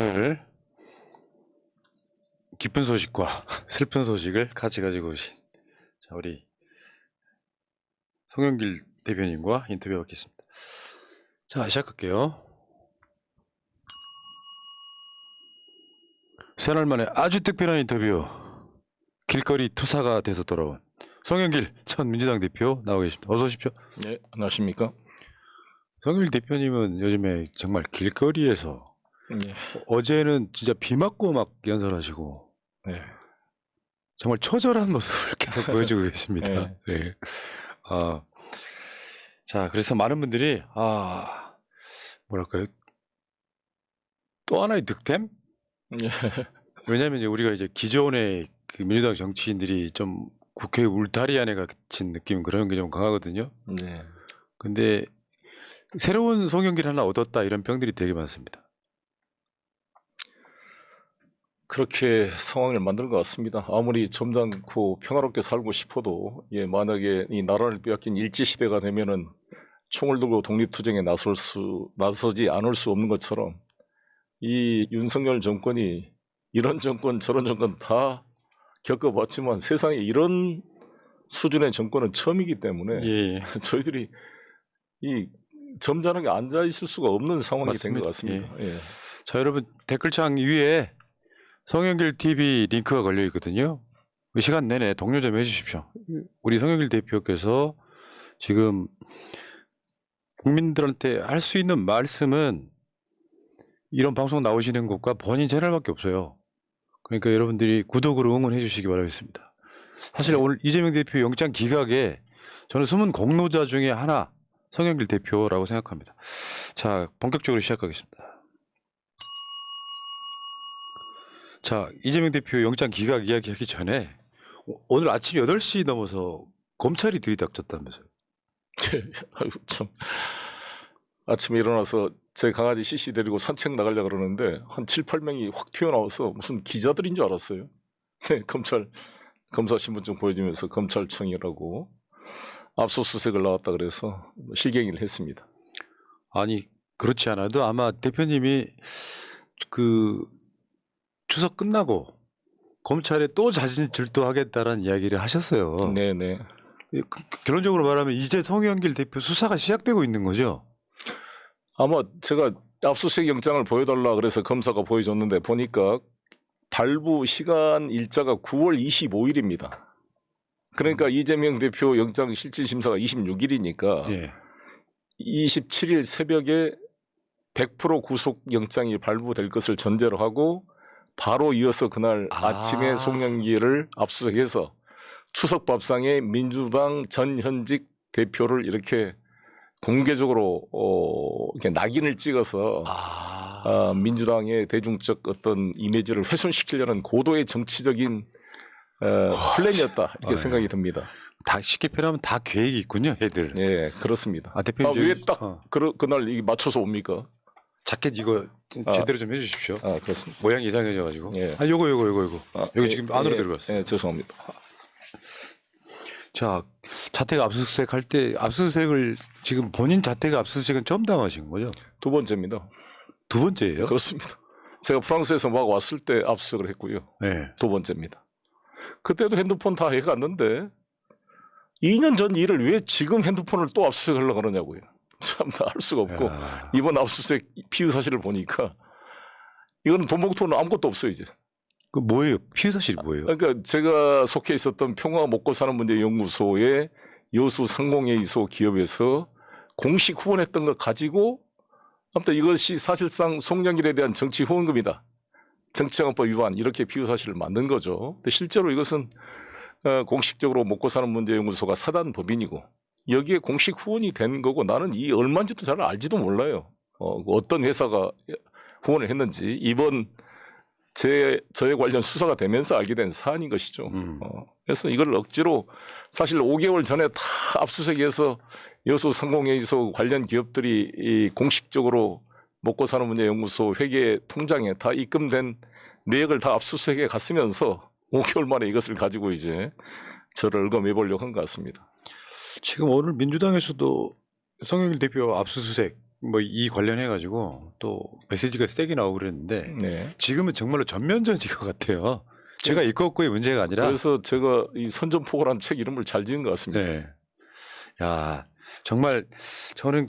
오늘 기쁜 소식과 슬픈 소식을 같이 가지고 오신 우리 송영길 대표님과 인터뷰해 받겠습니다. 자, 시작할게요. 새날 만에 아주 특별한 인터뷰. 길거리 투사가 돼서 돌아온 송영길 전 민주당 대표 나오고 계십니다. 어서 오십시오. 네, 안녕하십니까. 송영길 대표님은 요즘에 정말 길거리에서 네. 어제는 진짜 비 맞고 막 연설하시고 네. 정말 처절한 모습을 계속 보여주고 계십니다. 네. 네. 자, 그래서 많은 분들이 뭐랄까요, 또 하나의 득템? 네. 왜냐하면 이제 우리가 이제 기존의 그 민주당 정치인들이 좀 국회 울타리 안에 갇힌 느낌, 그런 게 좀 강하거든요. 네. 근데 새로운 송영길 하나 얻었다, 이런 평들이 되게 많습니다. 그렇게 상황을 만든 것 같습니다. 아무리 점잖고 평화롭게 살고 싶어도 만약에 이 나라를 빼앗긴 일제시대가 되면은 총을 들고 독립투쟁에 나서지 않을 수 없는 것처럼 이 윤석열 정권이 이런 정권 저런 정권 다 겪어봤지만 세상에 이런 수준의 정권은 처음이기 때문에 예. 저희들이 이 점잖하게 앉아 있을 수가 없는 상황이 된 것 맞습니다. 같습니다. 예. 자, 여러분, 댓글창 위에 송영길 TV 링크가 걸려 있거든요. 시간 내내 동료 좀 해주십시오. 우리 송영길 대표께서 지금 국민들한테 할 수 있는 말씀은 이런 방송 나오시는 것과 본인 채널밖에 없어요. 그러니까 여러분들이 구독으로 응원해 주시기 바라겠습니다. 사실 오늘 이재명 대표 영장 기각에 저는 숨은 공로자 중에 하나 송영길 대표라고 생각합니다. 자, 본격적으로 시작하겠습니다. 자, 이재명 대표 영장 기각 이야기하기 전에 오늘 아침 8시 넘어서 검찰이 들이닥쳤다면서요. 아이고 참. 아침에 일어나서 제 강아지 CC 데리고 산책 나가려고 그러는데 한 7, 8명이 확 튀어나와서 무슨 기자들인 줄 알았어요. 네, 검사 신분증 보여주면서 검찰청이라고 압수수색을 나왔다 그래서 실갱이를 했습니다. 아니, 그렇지 않아도 아마 대표님이 그 추석 끝나고 검찰에 또 자진 출두하겠다라는 이야기를 하셨어요. 네네. 결론적으로 말하면 이제 송영길 대표 수사가 시작되고 있는 거죠? 아마 제가 압수수색 영장을 보여달라 그래서 검사가 보여줬는데 보니까 발부 시간 일자가 9월 25일입니다. 그러니까 이재명 대표 영장 실질심사가 26일이니까 예. 27일 새벽에 100% 구속영장이 발부될 것을 전제로 하고 바로 이어서 그날 아침에 송영길을 압수수색해서 추석 밥상에 민주당 전현직 대표를 이렇게 공개적으로 이렇게 낙인을 찍어서 민주당의 대중적 어떤 이미지를 훼손시키려는 고도의 정치적인 플랜이었다 이렇게 생각이 듭니다. 다 쉽게 표현하면 다 계획이 있군요, 애들. 예, 그렇습니다. 대표님 왜 딱 그날 이게 맞춰서 옵니까? 자켓 이거 제대로 좀 해주십시오. 그렇습니다. 모양이 이상해져가지고. 예. 요거. 여기 지금 안으로 들어갔어요. 예, 죄송합니다. 자, 자택 압수수색 할 때 압수수색을 지금 본인 자택 압수수색은 처음 당하신 거죠? 두 번째입니다. 두 번째예요? 그렇습니다. 제가 프랑스에서 막 왔을 때 압수수색을 했고요. 네. 두 번째입니다. 그때도 핸드폰 다 해갔는데 2년 전 일을 왜 지금 핸드폰을 또 압수수색하려고 그러냐고요. 참 다 할 수가 없고 이번 압수수색 피의 사실을 보니까 이거는 돈 봉투는 아무것도 없어요 이제. 그 뭐예요? 피의 사실이 뭐예요? 그러니까 제가 속해 있었던 평화 먹고 사는 문제 연구소의 여수 상공회의소 기업에서 공식 후원했던 걸 가지고 아무튼 이것이 사실상 송영길에 대한 정치 후원금이다. 정치자금법 위반 이렇게 피의 사실을 만든 거죠. 근데 실제로 이것은 공식적으로 먹고 사는 문제 연구소가 사단 법인이고 여기에 공식 후원이 된 거고 나는 이 얼마인지도 잘 알지도 몰라요. 어떤 회사가 후원을 했는지 이번 저에 관련 수사가 되면서 알게 된 사안인 것이죠. 그래서 이걸 억지로 사실 5개월 전에 다 압수수색해서 여수 상공회의소 관련 기업들이 이 공식적으로 먹고 사는 문제 연구소 회계 통장에 다 입금된 내역을 다 압수수색에 갔으면서 5개월 만에 이것을 가지고 이제 저를 얽어매 보려고 한 것 같습니다. 지금 오늘 민주당에서도 송영길 대표 압수수색 뭐 이 관련해 가지고 또 메시지가 세게 나오고 그랬는데 네. 지금은 정말로 전면전일 것 같아요. 제가 읽었고의 문제가 아니라. 그래서 제가 이 선전포고라는 책 이름을 잘 지은 것 같습니다. 네. 야, 정말 저는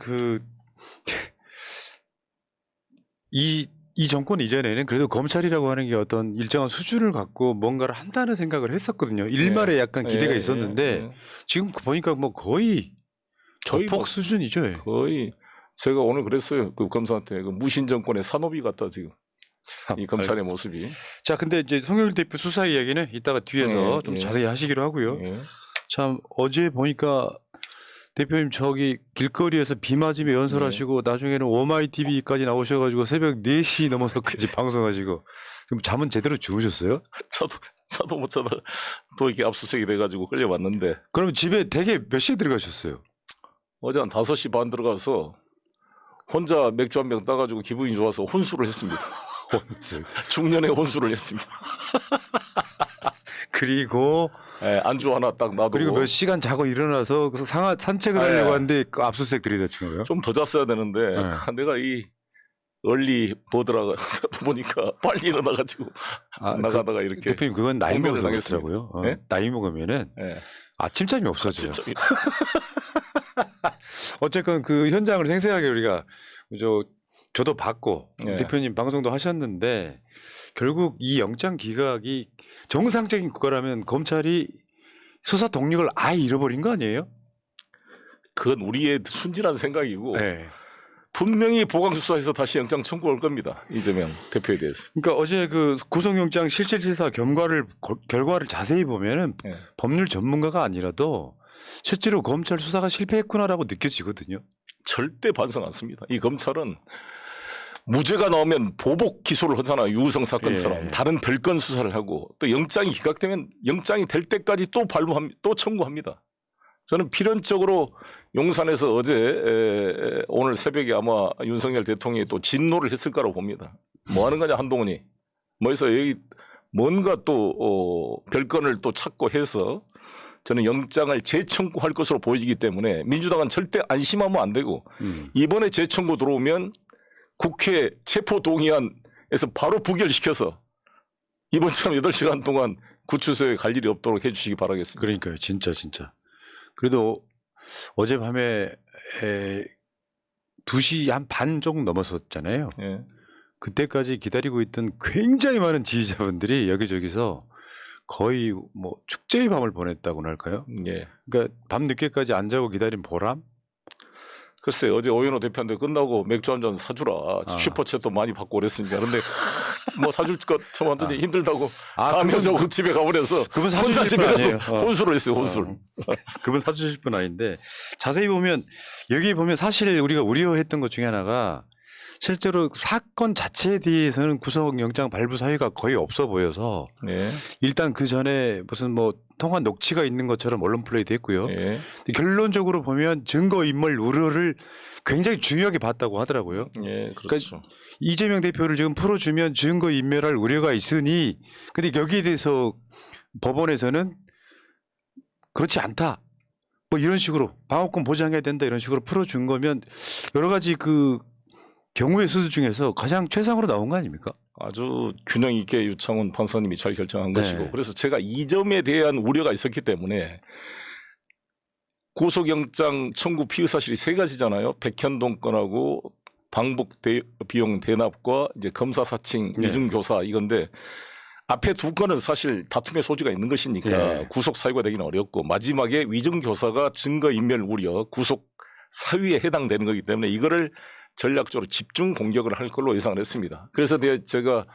이 정권 이전에는 그래도 검찰이라고 하는 게 어떤 일정한 수준을 갖고 뭔가를 한다는 생각을 했었거든요. 일말에 약간 기대가 있었는데 지금 보니까 뭐 거의 저폭 뭐 수준이죠. 예. 거의 제가 오늘 그랬어요. 그 검사한테 그 무신 정권의 산업이 같다 지금 이 검찰의 모습이. 자, 근데 이제 송영길 대표 수사 이야기는 이따가 뒤에서 좀 자세히 하시기로 하고요. 참 어제 보니까 대표님 저기 길거리에서 비 맞으며 연설하시고 나중에는 오마이TV까지 나오셔가지고 새벽 4시 넘어서까지 방송하시고 좀 잠은 제대로 주무셨어요? 차도 못 자다가 또 이렇게 압수수색이 돼가지고 끌려왔는데. 그럼 집에 대개 몇 시에 들어가셨어요? 어제 한 5시 반 들어가서 혼자 맥주 한 병 따가지고 기분이 좋아서 혼술을 했습니다. 중년의 혼술을 했습니다. 그리고 안주 하나 딱 놔두고. 그리고 몇 시간 자고 일어나서 산책을 하려고 하는데 그 압수수색 들이닥친 거예요? 좀 더 잤어야 되는데 내가 이 얼리 보더라가 보니까 빨리 일어나가지고 나가다가 이렇게. 대표님 그건 나이 공격을 먹었더라고요. 네? 나이 먹으면은 아침잠이 없어져요. 어쨌건 그 현장을 생생하게 우리가 저도 봤고 대표님 방송도 하셨는데 결국 이 영장 기각이 정상적인 국가라면 검찰이 수사 동력을 아예 잃어버린 거 아니에요? 그건 우리의 순진한 생각이고 분명히 보강수사에서 다시 영장 청구할 겁니다. 이재명 대표에 대해서. 그러니까 어제 그 구속영장 실질실사 결과를 자세히 보면은 법률 전문가가 아니라도 실제로 검찰 수사가 실패했구나라고 느껴지거든요. 절대 반성 않습니다. 이 검찰은 무죄가 나오면 보복 기소를 하잖아요. 유우성 사건처럼 다른 별건 수사를 하고 또 영장이 기각되면 영장이 될 때까지 또 청구합니다. 저는 필연적으로 용산에서 어제 오늘 새벽에 아마 윤석열 대통령이 또 진노를 했을 거라고 봅니다. 뭐 하는 거냐 한동훈이. 뭐해서 여기 뭔가 또 별건을 또 찾고 해서 저는 영장을 재청구할 것으로 보이기 때문에 민주당은 절대 안심하면 안 되고 이번에 재청구 들어오면 국회 체포동의안에서 바로 부결시켜서 이번처럼 8시간 동안 구치소에 갈 일이 없도록 해 주시기 바라겠습니다. 그러니까요. 진짜. 그래도 어젯밤에 2시 한 반 정도 넘었었잖아요. 그때까지 기다리고 있던 굉장히 많은 지지자분들이 여기저기서 거의 뭐 축제의 밤을 보냈다고나 할까요? 그러니까 밤 늦게까지 안 자고 기다린 보람? 글쎄 어제 오연호 대표한테 끝나고 맥주 한 잔 사주라 슈퍼챗도 많이 받고 그랬으니까 근데 뭐 사줄 것 처음하더니 힘들다고 하면서 집에 가버려서 그분 혼자 집에 가서 혼술을 했어요. 혼술. 그분 사주실 분 아닌데 자세히 보면 여기 보면 사실 우리가 우려했던 것 중에 하나가 실제로 사건 자체에 대해서는 구속영장 발부 사유가 거의 없어 보여서 일단 그 전에 무슨 뭐 통화 녹취가 있는 것처럼 언론 플레이도 했고요. 결론적으로 보면 증거인멸 우려를 굉장히 중요하게 봤다고 하더라고요. 그렇죠. 그러니까 이재명 대표를 지금 풀어주면 증거인멸할 우려가 있으니 근데 여기에 대해서 법원에서는 그렇지 않다. 뭐 이런 식으로 방어권 보장해야 된다 이런 식으로 풀어준 거면 여러 가지 그 경우의 수도 중에서 가장 최상으로 나온 거 아닙니까? 아주 균형 있게 유창훈 판사님이 잘 결정한 것이고 그래서 제가 이 점에 대한 우려가 있었기 때문에 구속영장 청구 피의 사실이 3가지잖아요. 백현동 건하고 방북 비용 대납과 이제 검사 사칭 위증교사 이건데 앞에 2건은 사실 다툼의 소지가 있는 것이니까 구속 사유가 되기는 어렵고 마지막에 위증교사가 증거인멸 우려 구속 사유에 해당되는 거기 때문에 이거를 전략적으로 집중 공격을 할 걸로 예상을 했습니다. 그래서 제가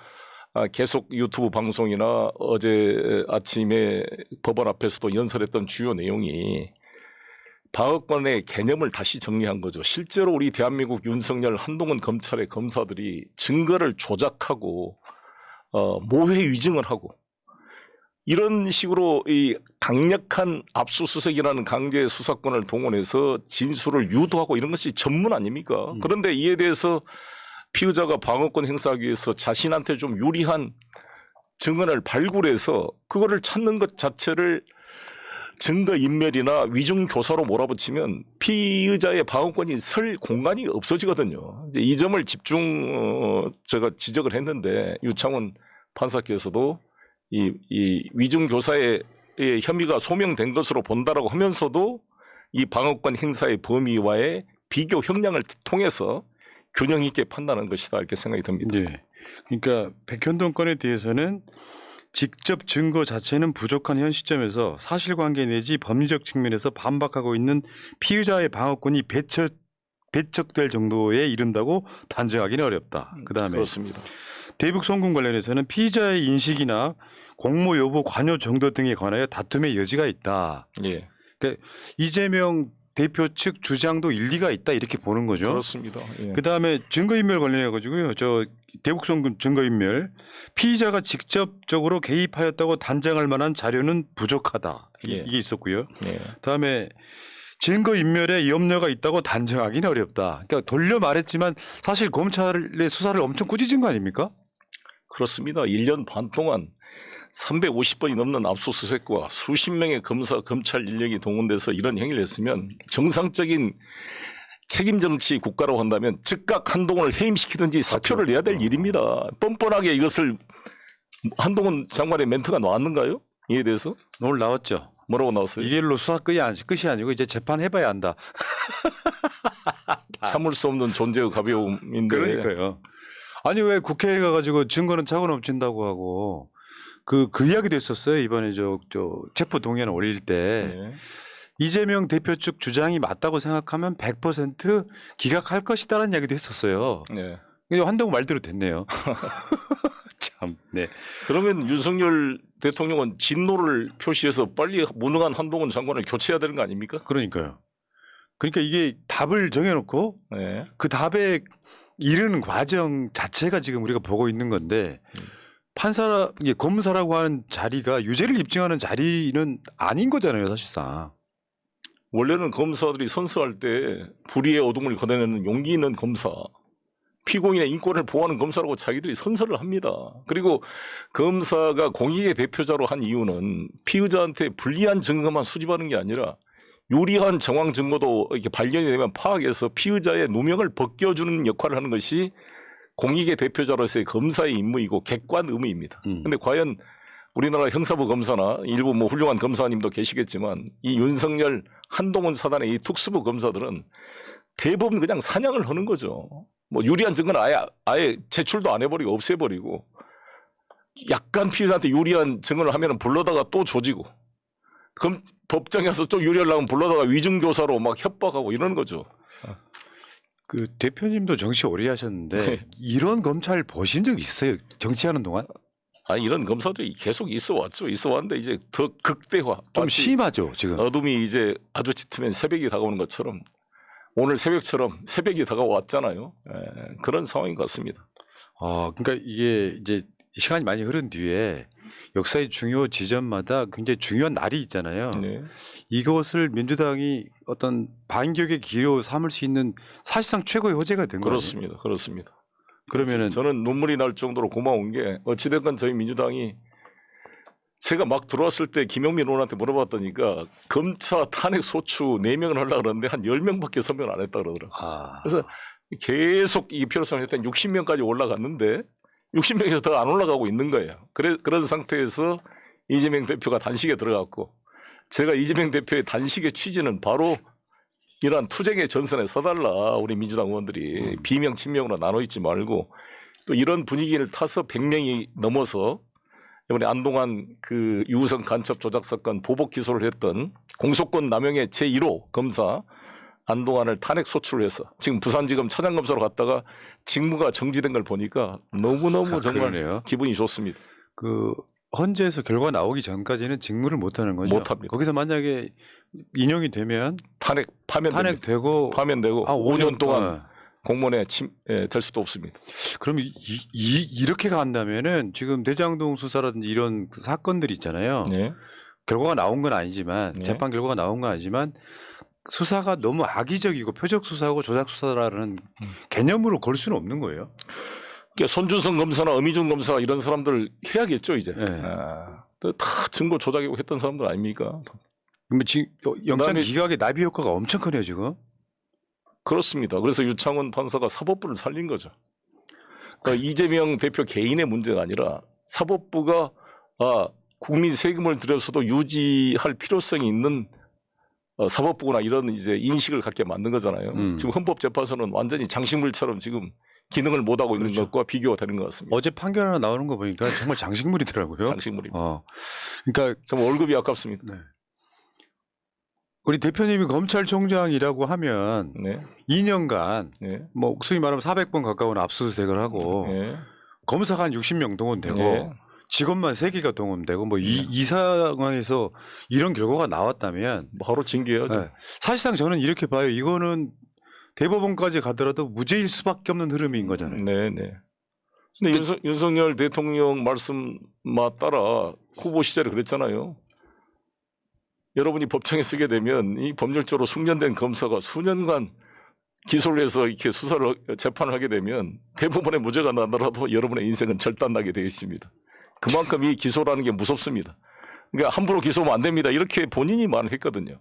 계속 유튜브 방송이나 어제 아침에 법원 앞에서도 연설했던 주요 내용이 방어권의 개념을 다시 정리한 거죠. 실제로 우리 대한민국 윤석열 한동훈 검찰의 검사들이 증거를 조작하고 모해 위증을 하고 이런 식으로 이 강력한 압수수색이라는 강제 수사권을 동원해서 진술을 유도하고 이런 것이 전문 아닙니까? 그런데 이에 대해서 피의자가 방어권 행사하기 위해서 자신한테 좀 유리한 증언을 발굴해서 그거를 찾는 것 자체를 증거 인멸이나 위중 교사로 몰아붙이면 피의자의 방어권이 설 공간이 없어지거든요. 이제 이 점을 제가 지적을 했는데 유창훈 판사께서도 이 위중 교사의 혐의가 소명된 것으로 본다라고 하면서도 이 방어권 행사의 범위와의 비교 형량을 통해서 균형 있게 판단하는 것이다 이렇게 생각이 듭니다. 네. 그러니까 백현동 건에 대해서는 직접 증거 자체는 부족한 현 시점에서 사실관계 내지 법리적 측면에서 반박하고 있는 피의자의 방어권이 배척될 정도에 이른다고 단정하기는 어렵다. 그다음에 그렇습니다. 대북 송금 관련해서는 피의자의 인식이나 공모 여부 관여 정도 등에 관하여 다툼의 여지가 있다. 예, 그러니까 이재명 대표 측 주장도 일리가 있다 이렇게 보는 거죠. 그렇습니다. 예. 그다음에 증거인멸 관련해 가지고요. 저 대북 송금 증거인멸 피의자가 직접적으로 개입하였다고 단정할 만한 자료는 부족하다. 예. 이게 있었고요. 예. 그다음에 증거인멸에 염려가 있다고 단정하기는 어렵다. 그러니까 돌려 말했지만 사실 검찰의 수사를 엄청 꾸짖은 거 아닙니까? 그렇습니다. 1년 반 동안 350번이 넘는 압수수색과 수십 명의 검사, 검찰 인력이 동원돼서 이런 행위를 했으면 정상적인 책임 정치 국가라고 한다면 즉각 한동훈을 해임시키든지 사표를 내야 될 일입니다. 뻔뻔하게 이것을 한동훈 장관의 멘트가 나왔는가요? 이에 대해서? 오늘 나왔죠. 뭐라고 나왔어요? 이 길로 수사 끝이 아니고 이제 재판해봐야 한다. 참을 수 없는 존재의 가벼움인데. 그러니까요. 아니 왜 국회에 가가지고 증거는 차고 넘친다고 하고 그 이야기도 있었어요. 이번에 저 체포 동의안을 올릴 때 네. 이재명 대표 측 주장이 맞다고 생각하면 100% 기각할 것이다라는 이야기도 했었어요. 네. 근데 한동훈 말대로 됐네요. 참. 네. 그러면 윤석열 대통령은 진노를 표시해서 빨리 무능한 한동훈 장관을 교체해야 되는 거 아닙니까? 그러니까요. 그러니까 이게 답을 정해놓고 네. 그 답에 이르는 과정 자체가 지금 우리가 보고 있는 건데 검사라고 하는 자리가 유죄를 입증하는 자리는 아닌 거잖아요, 사실상. 원래는 검사들이 선수할 때 불의의 어둠을 걷어내는 용기 있는 검사, 피고인의 인권을 보호하는 검사라고 자기들이 선서를 합니다. 그리고 검사가 공익의 대표자로 한 이유는 피의자한테 불리한 증거만 수집하는 게 아니라 유리한 정황 증거도 이렇게 발견이 되면 파악해서 피의자의 누명을 벗겨주는 역할을 하는 것이 공익의 대표자로서의 검사의 임무이고 객관 의무입니다. 그런데 과연 우리나라 형사부 검사나 일부 뭐 훌륭한 검사님도 계시겠지만 이 윤석열 한동훈 사단의 이 특수부 검사들은 대부분 그냥 사냥을 하는 거죠. 뭐 유리한 증거는 아예 제출도 안 해버리고 없애버리고 약간 피의자한테 유리한 증거를 하면은 불러다가 또 조지고 그럼 법정에서 또 유리하려면 불러다가 위증교사로 막 협박하고 이러는 거죠. 그 대표님도 정치 오래 하셨는데 네. 이런 검찰 보신 적 있어요? 정치하는 동안? 이런 검사들이 계속 있어 왔는데 이제 더 극대화. 좀 마치 심하죠, 지금. 어둠이 이제 아주 짙으면 새벽이 다가오는 것처럼 오늘 새벽처럼 새벽이 다가왔잖아요. 그런 상황인 것 같습니다. 그러니까 이게 이제 시간이 많이 흐른 뒤에 역사의 중요 지점마다 굉장히 중요한 날이 있잖아요. 네. 이것을 민주당이 어떤 반격의 기로 삼을 수 있는 사실상 최고의 호재가 된 거예요. 그렇습니다. 그렇습니다. 그러면은 저는 눈물이 날 정도로 고마운 게 어찌됐건 저희 민주당이 제가 막 들어왔을 때 김용민 의원한테 물어봤더니까 검사 탄핵 소추 4명을 하려고 그러는데 한 10명밖에 서명 안 했다 그러더라고요. 그래서 계속 이 필요성을 했더니 60명까지 올라갔는데 60명에서 더 안 올라가고 있는 거예요. 그런 상태에서 이재명 대표가 단식에 들어갔고 제가 이재명 대표의 단식의 취지는 바로 이러한 투쟁의 전선에 서달라 우리 민주당 의원들이 비명 친명으로 나눠 있지 말고 또 이런 분위기를 타서 100명이 넘어서 이번에 안동환 그 유우성 간첩 조작 사건 보복 기소를 했던 공소권 남용의 제1호 검사 안동환을 탄핵 소추를 해서 지금 부산지검 차장검사로 갔다가 직무가 정지된 걸 보니까 너무너무 정말 그러네요. 기분이 좋습니다. 그 헌재에서 결과 나오기 전까지는 직무를 못 하는 거죠. 못 합니다. 거기서 만약에 인용이 되면 파면되고 파면되고 5년 동안 공무원에 될 수도 없습니다. 그럼 이렇게 간다면은 지금 대장동 수사라든지 이런 그 사건들이 있잖아요. 네. 결과가 나온 건 아니지만 네. 재판 결과가 나온 건 아니지만 수사가 너무 악의적이고 표적 수사하고 조작 수사라는 개념으로 걸 수는 없는 거예요. 그러니까 손준성 검사나 엄희준 검사 이런 사람들 해야겠죠 이제. 네. 다 증거 조작이고 했던 사람들 아닙니까? 지금 영장 그다음에 기각의 나비 효과가 엄청 크네요 지금. 그렇습니다. 그래서 유창훈 판사가 사법부를 살린 거죠. 그러니까 이재명 대표 개인의 문제가 아니라 사법부가 국민 세금을 들여서도 유지할 필요성이 있는 사법부구나 이런 이제 인식을 갖게 만든 거잖아요. 지금 헌법재판소는 완전히 장식물처럼 지금 기능을 못하고 있는 그렇죠. 것과 비교가 되는 것 같습니다. 어제 판결 하나 나오는 거 보니까 정말 장식물이더라고요. 장식물입니다. 그러니까 정말 월급이 아깝습니다. 네. 우리 대표님이 검찰총장이라고 하면 네. 2년간 네. 뭐 소위 말하면 400번 가까운 압수수색을 하고 네. 검사가 한 60명 동원되고 네. 직원만 3개가 동원되고 뭐 이 상황에서 이런 결과가 나왔다면 바로 징계해야죠. 네. 사실상 저는 이렇게 봐요. 이거는 대법원까지 가더라도 무죄일 수밖에 없는 흐름인 거잖아요. 네, 네. 근데 윤석열 대통령 말씀에 따라 후보 시절에 그랬잖아요. 여러분이 법정에 쓰게 되면 이 법률적으로 숙련된 검사가 수년간 기소를 해서 이렇게 수사를 재판을 하게 되면 대부분의 무죄가 나더라도 여러분의 인생은 절단나게 되어 있습니다. 그만큼 이 기소라는 게 무섭습니다. 그러니까 함부로 기소하면 안 됩니다. 이렇게 본인이 말을 했거든요.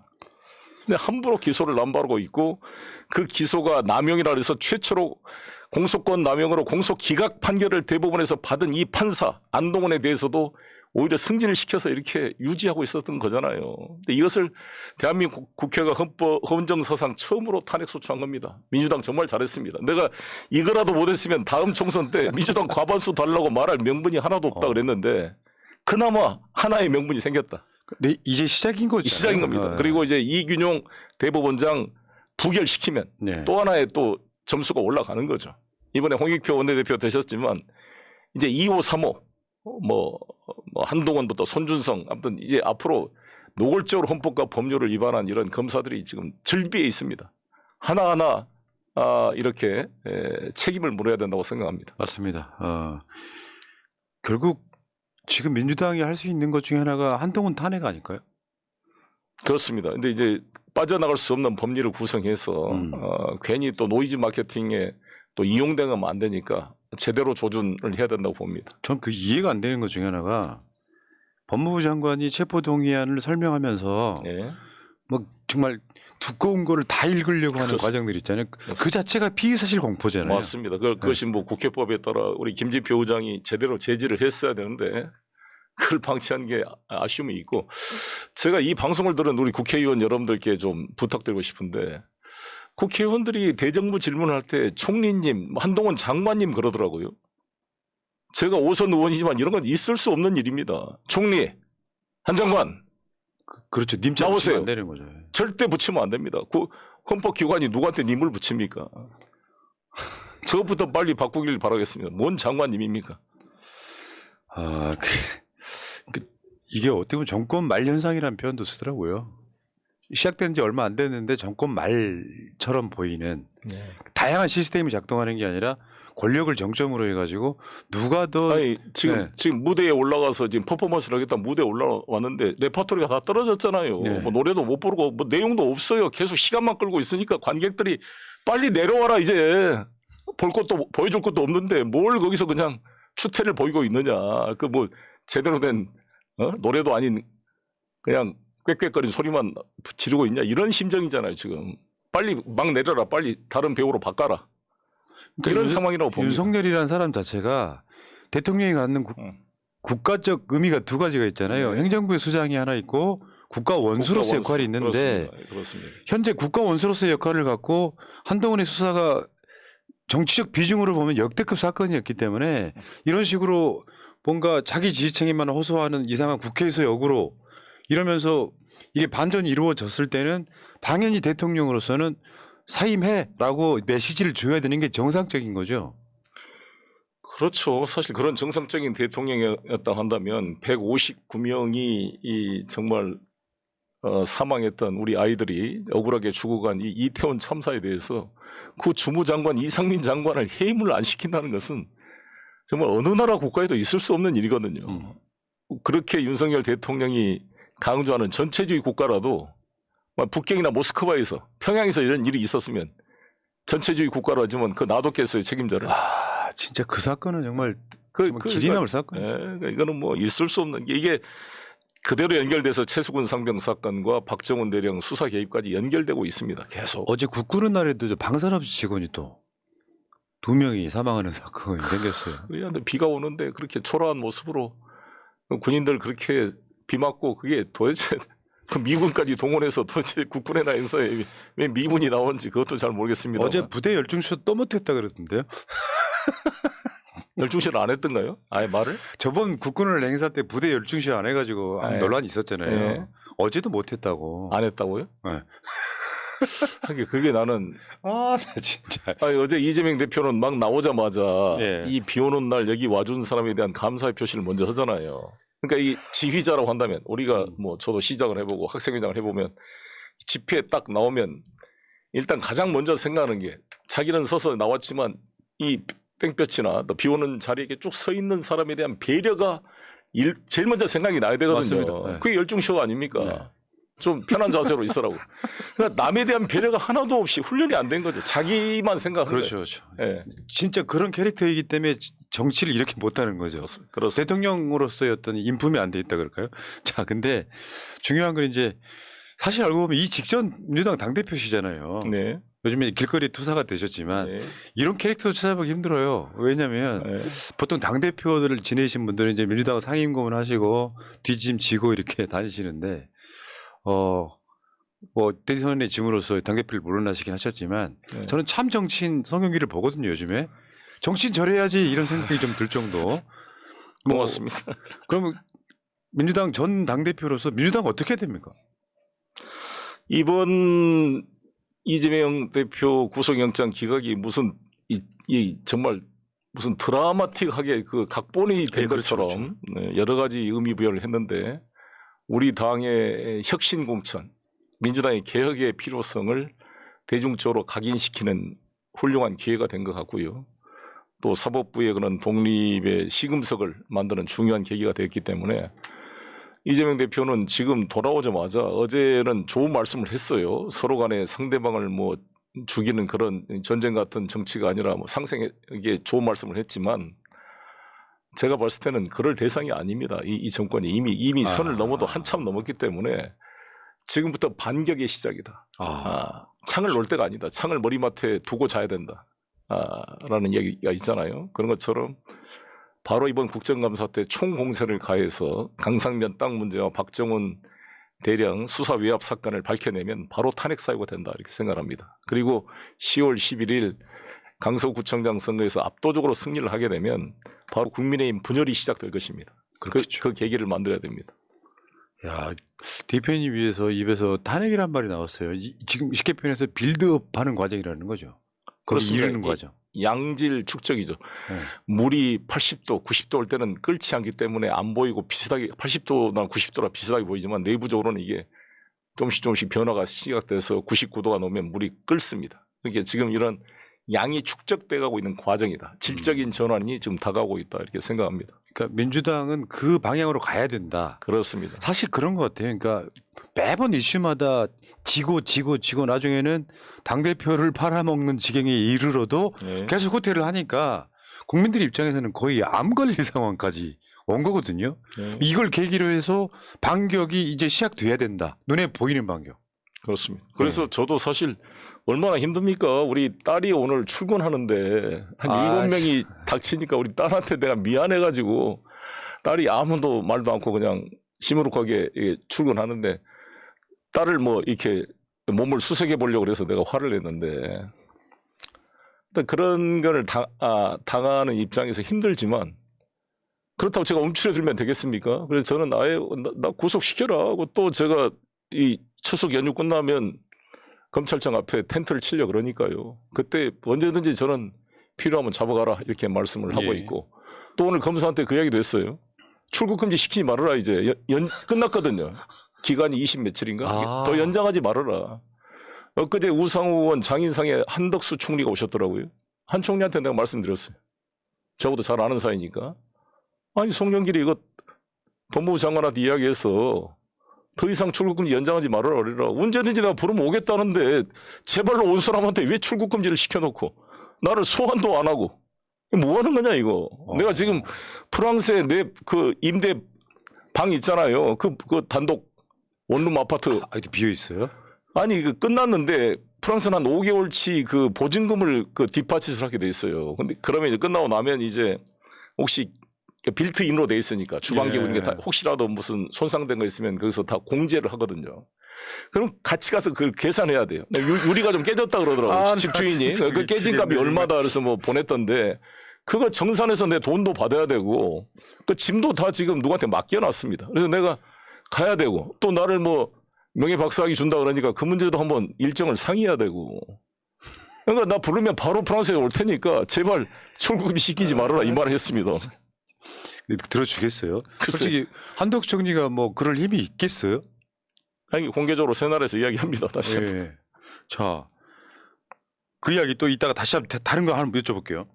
근데 함부로 기소를 남발하고 있고 그 기소가 남용이라 해서 최초로 공소권 남용으로 공소 기각 판결을 대법원에서 받은 이 판사 안동원에 대해서도 오히려 승진을 시켜서 이렇게 유지하고 있었던 거잖아요. 근데 이것을 대한민국 국회가 헌정사상 처음으로 탄핵 소추한 겁니다. 민주당 정말 잘했습니다. 내가 이거라도 못했으면 다음 총선 때 민주당 과반수 달라고 말할 명분이 하나도 없다 그랬는데 그나마 하나의 명분이 생겼다. 근데 이제 시작인 거죠. 시작인 겁니다. 그리고 이제 이균용 대법원장 부결시키면 네. 또 하나의 또 점수가 올라가는 거죠. 이번에 홍익표 원내대표 되셨지만 이제 2호, 3호 뭐 한동훈부터 손준성 아무튼 이제 앞으로 노골적으로 헌법과 법률을 위반한 이런 검사들이 지금 즐비해 있습니다. 하나하나 이렇게 책임을 물어야 된다고 생각합니다. 맞습니다. 결국 지금 민주당이 할 수 있는 것 중에 하나가 한동훈 탄핵 아닐까요? 그렇습니다. 근데 이제 빠져나갈 수 없는 법리를 구성해서 괜히 또 노이즈 마케팅에 또 이용되면 안 되니까 제대로 조준을 해야 된다고 봅니다. 전 그 이해가 안 되는 것 중에 하나가 법무부 장관이 체포동의안을 설명하면서 네. 뭐 정말 두꺼운 거를 다 읽으려고 하는 그렇습니다. 과정들 있잖아요. 그 자체가 피의사실 공포잖아요. 맞습니다. 그것이 뭐 국회법에 따라 우리 김진표 의장이 제대로 제지를 했어야 되는데 그걸 방치한 게 아쉬움이 있고 제가 이 방송을 들은 우리 국회의원 여러분들께 좀 부탁드리고 싶은데 국회의원들이 대정부 질문을 할 때 총리님, 한동훈 장관님 그러더라고요. 제가 5선 의원이지만 이런 건 있을 수 없는 일입니다. 총리, 한 장관. 그렇죠. 님자 나오세요. 붙이면 안 되는 거죠. 절대 붙이면 안 됩니다. 그 헌법기관이 누구한테 님을 붙입니까? 저부터 빨리 바꾸길 바라겠습니다. 뭔 장관님입니까? 이게 어떻게 보면 정권 말 현상이라는 표현도 쓰더라고요. 시작된 지 얼마 안 됐는데 정권 말처럼 보이는 다양한 시스템이 작동하는 게 아니라 권력을 정점으로 해가지고 누가 더 아니 지금 무대에 올라가서 지금 퍼포먼스를 하겠다 무대에 올라왔는데 레퍼토리가 다 떨어졌잖아요. 네. 뭐 노래도 못 부르고 뭐 내용도 없어요. 계속 시간만 끌고 있으니까 관객들이 빨리 내려와라 이제 볼 것도 보여줄 것도 없는데 뭘 거기서 그냥 추태를 보이고 있느냐. 그 뭐 제대로 된 노래도 아닌 그냥 꽥꽥거리는 소리만 지르고 있냐 이런 심정이잖아요 지금. 빨리 막 내려라 빨리 다른 배우로 바꿔라. 그러니까 이런 상황이라고 봅니다. 윤석열이라는 사람 자체가 대통령이 갖는 국가적 의미가 두 가지가 있잖아요. 행정부의 수장이 하나 있고 국가 원수로서의 역할이 있는데 그렇습니다. 현재 국가 원수로서의 역할을 갖고 한동훈의 수사가 정치적 비중으로 보면 역대급 사건이었기 때문에 이런 식으로 뭔가 자기 지지층에만 호소하는 이상한 국회에서의 역으로 이러면서 이게 반전이 이루어졌을 때는 당연히 대통령으로서는 사임해라고 메시지를 줘야 되는 게 정상적인 거죠. 그렇죠. 사실 그런 정상적인 대통령이었다 한다면 159명이 이 정말 사망했던 우리 아이들이 억울하게 죽어간 이 이태원 참사에 대해서 그 주무장관 이상민 장관을 해임을 안 시킨다는 것은 정말 어느 나라 국가에도 있을 수 없는 일이거든요. 그렇게 윤석열 대통령이 강조하는 전체주의 국가라도 북경이나 모스크바에서 평양에서 이런 일이 있었으면 전체주의 국가로 하지만 그 놔뒀겠어요 책임자를. 진짜 그 사건은 정말 그러니까 길이 나올 사건이죠. 그러니까 이거는 뭐 있을 수 없는 게 이게 그대로 연결돼서 최수근 상병 사건과 박정훈 대령 수사 개입까지 연결되고 있습니다. 계속. 어제 국구는 날에도 저 방산업체 직원이 또 2명이 사망하는 사건이 생겼어요. 그런데 비가 오는데 그렇게 초라한 모습으로 군인들 그렇게 비 맞고 그게 도대체 그 미군까지 동원해서 도대체 국군의 나에서 왜 미군이 나온지 그것도 잘 모르겠습니다. 어제 부대 열중쇼 또 못했다 그러던데요. 열중시를 안 했던가요? 아예 말을? 저번 국군을 행사 때 부대 열중쇼 안 해가지고 네. 논란이 있었잖아요. 네. 어제도 못했다고. 안 했다고요? 네. 하긴 그게 나는 나 진짜. 아니, 어제 이재명 대표는 막 나오자마자 예. 이 비 오는 날 여기 와준 사람에 대한 감사의 표시를 먼저 하잖아요. 그러니까 이 지휘자라고 한다면 우리가 뭐 저도 시작을 해보고 학생회장을 해보면 집회에 딱 나오면 일단 가장 먼저 생각하는 게 자기는 서서 나왔지만 이 땡볕이나 또 비 오는 자리에 쭉 서 있는 사람에 대한 배려가 제일 먼저 생각이 나야 되거든요. 맞습니다. 네. 그게 열중쇼 아닙니까? 네. 좀 편한 자세로 있으라고. 그러니까 남에 대한 배려가 하나도 없이 훈련이 안 된 거죠. 자기만 생각하는 그렇죠, 거예요. 그렇죠. 예. 진짜 그런 캐릭터이기 때문에 정치를 이렇게 못하는 거죠. 그렇습니다. 대통령으로서의 어떤 인품이 안 돼 있다 그럴까요? 자, 근데 중요한 건 이제 사실 알고 보면 이 직전 민주당 당대표시잖아요. 네. 요즘에 길거리 투사가 되셨지만 네. 이런 캐릭터 찾아보기 힘들어요. 왜냐하면 네. 보통 당대표들을 지내신 분들은 이제 민주당 상임고문 하시고 뒤짐지고 이렇게 다니시는데 뭐 대선의 짐으로서 당대표를 물러나시긴 하셨지만 네. 저는 참 정치인 송영길을 보거든요. 요즘에 정치인 저래야지 이런 생각이 좀 들 정도. 고맙습니다. 그러면 민주당 전 당대표로서 민주당 어떻게 됩니까? 이번 이재명 대표 구속영장 기각이 무슨 이 정말 무슨 드라마틱하게 그 각본이 된 네, 그렇죠, 것처럼 네, 여러 가지 의미 부여를 했는데 우리 당의 혁신 공천, 민주당의 개혁의 필요성을 대중적으로 각인시키는 훌륭한 기회가 된 것 같고요. 또 사법부의 그런 독립의 시금석을 만드는 중요한 계기가 됐기 때문에 이재명 대표는 지금 돌아오자마자 어제는 좋은 말씀을 했어요. 서로 간에 상대방을 뭐 죽이는 그런 전쟁 같은 정치가 아니라 뭐 상생에게 좋은 말씀을 했지만 제가 봤을 때는 그럴 대상이 아닙니다. 이 정권이 이미 선을 넘어도 한참 넘었기 때문에 지금부터 반격의 시작이다. 창을 놓을 때가 아니다. 창을 머리맡에 두고 자야 된다. 라는 얘기가 있잖아요. 그런 것처럼 바로 이번 국정감사 때 총공세를 가해서 강상면 땅 문제와 박정훈 대령 수사 외압 사건을 밝혀내면 바로 탄핵 사유가 된다 이렇게 생각합니다. 그리고 10월 11일 강서구청장 선거에서 압도적으로 승리를 하게 되면 바로 국민의힘 분열이 시작될 것입니다. 그 계기를 만들어야 됩니다. 야, 대표님 위해서 입에서 탄핵이란 말이 나왔어요. 지금 쉽게 표현해서 빌드업하는 과정이라는 거죠. 그렇습니다. 이르는 과정. 양질 축적이죠. 네. 물이 80도, 90도 올 때는 끓지 않기 때문에 안 보이고 비슷하게 80도나 90도라 비슷하게 보이지만 내부적으로는 이게 조금씩 변화가 시작돼서 99도가 넘으면 물이 끓습니다. 그러니까 지금 이런 양이 축적돼 가고 있는 과정이다. 질적인 전환이 지금 다가오고 있다 이렇게 생각합니다. 그러니까 민주당은 그 방향으로 가야 된다. 그렇습니다. 사실 그런 것 같아요. 그러니까 매번 이슈마다 지고 나중에는 당대표를 팔아먹는 지경에 이르러도 네. 계속 후퇴를 하니까 국민들 입장에서는 거의 암 걸릴 상황까지 온 거거든요. 네. 이걸 계기로 해서 반격이 이제 시작돼야 된다. 눈에 보이는 반격. 그렇습니다. 그래서 저도 사실 얼마나 힘듭니까? 우리 딸이 오늘 출근하는데 한 7명이 닥치니까 우리 딸한테 내가 미안해가지고 딸이 아무도 말도 않고 그냥 시무룩하게 출근하는데 딸을 뭐 이렇게 몸을 수색해 보려고 그래서 내가 화를 냈는데 일단 그런 걸 당하는 입장에서 힘들지만 그렇다고 제가 움츠러들면 되겠습니까? 그래서 저는 아예 나 구속시켜라 하고 또 제가 이 추석 연휴 끝나면 검찰청 앞에 텐트를 치려 그러니까요. 그때 언제든지 저는 필요하면 잡아가라 이렇게 말씀을 하고 있고 또 오늘 검사한테 그 이야기도 했어요. 출국금지 시키지 말아라 이제 끝났거든요. 기간이 20 며칠인가? 더 연장하지 말아라. 엊그제 우상호 의원 장인상에 한덕수 총리가 오셨더라고요. 한 총리한테 내가 말씀드렸어요. 저보다 잘 아는 사이니까. 아니 송영길이 이거 법무부 장관한테 이야기해서 더 이상 출국금지 연장하지 말아라 그래라. 언제든지 내가 부르면 오겠다는데 제발로 온 사람한테 왜 출국금지를 시켜놓고 나를 소환도 안 하고 뭐 하는 거냐 이거. 내가 지금 프랑스에 내 그 임대 방 있잖아요. 그 단독 원룸 아파트. 이렇게 비어 있어요? 아니 그 끝났는데 프랑스는 한 5개월치 그 보증금을 그 뒷받침을 하게 돼 있어요. 근데 그러면 이제 끝나고 나면 이제 혹시 빌트인으로 돼 있으니까 주방기 예. 이런 게 다 혹시라도 무슨 손상된 거 있으면 거기서 다 공제를 하거든요. 그럼 같이 가서 그걸 계산해야 돼요. 유리가 좀 깨졌다 그러더라고요. 집주인이. 진짜 그 깨진 값이 미치겠네, 얼마다 그래서 뭐 보냈던데 그걸 정산해서 내 돈도 받아야 되고 그 짐도 다 지금 누구한테 맡겨놨습니다. 그래서 내가 가야 되고 또 나를 뭐 명예박사학위 준다 그러니까 그 문제도 한번 일정을 상의해야 되고 그러니까 나 부르면 바로 프랑스에 올 테니까 제발 출국비 시키지 말아라 이 말을 했습니다. 들어주겠어요? 글쎄. 솔직히 한덕수 총리가 뭐 그럴 힘이 있겠어요? 아니 공개적으로 새날에서 이야기합니다. 다시. 예. 자, 그 이야기 또 이따가 다시 한번 다른 거 한번 여쭤볼게요.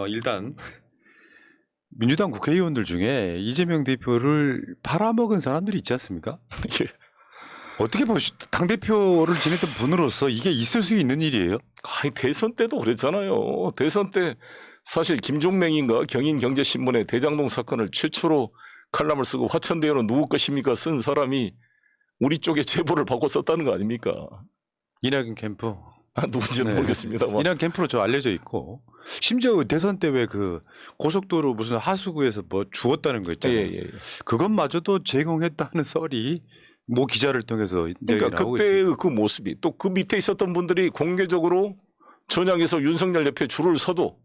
일단 민주당 국회의원들 중에 이재명 대표를 팔아먹은 사람들이 있지 않습니까? 예. 어떻게 보시 당대표를 지냈던 분으로서 이게 있을 수 있는 일이에요? 아니 대선 때도 그랬잖아요. 대선 때 사실 김종맹인가 경인경제신문에 대장동 사건을 최초로 칼럼을 쓰고 화천대유는 누구 것입니까 쓴 사람이 우리 쪽에 제보를 받고 썼다는 거 아닙니까? 이낙연 캠프. 누군지는 네. 모르겠습니다만. 이낙연 캠프로 저 알려져 있고 심지어 대선 때 왜 그 고속도로 무슨 하수구에서 뭐 주웠다는 거 있잖아요. 예. 그것마저도 제공했다는 썰이 모 기자를 통해서 그러니까 나오고 그때의 있습니다. 그 모습이 또 그 밑에 있었던 분들이 공개적으로 전향해서 윤석열 옆에 줄을 서도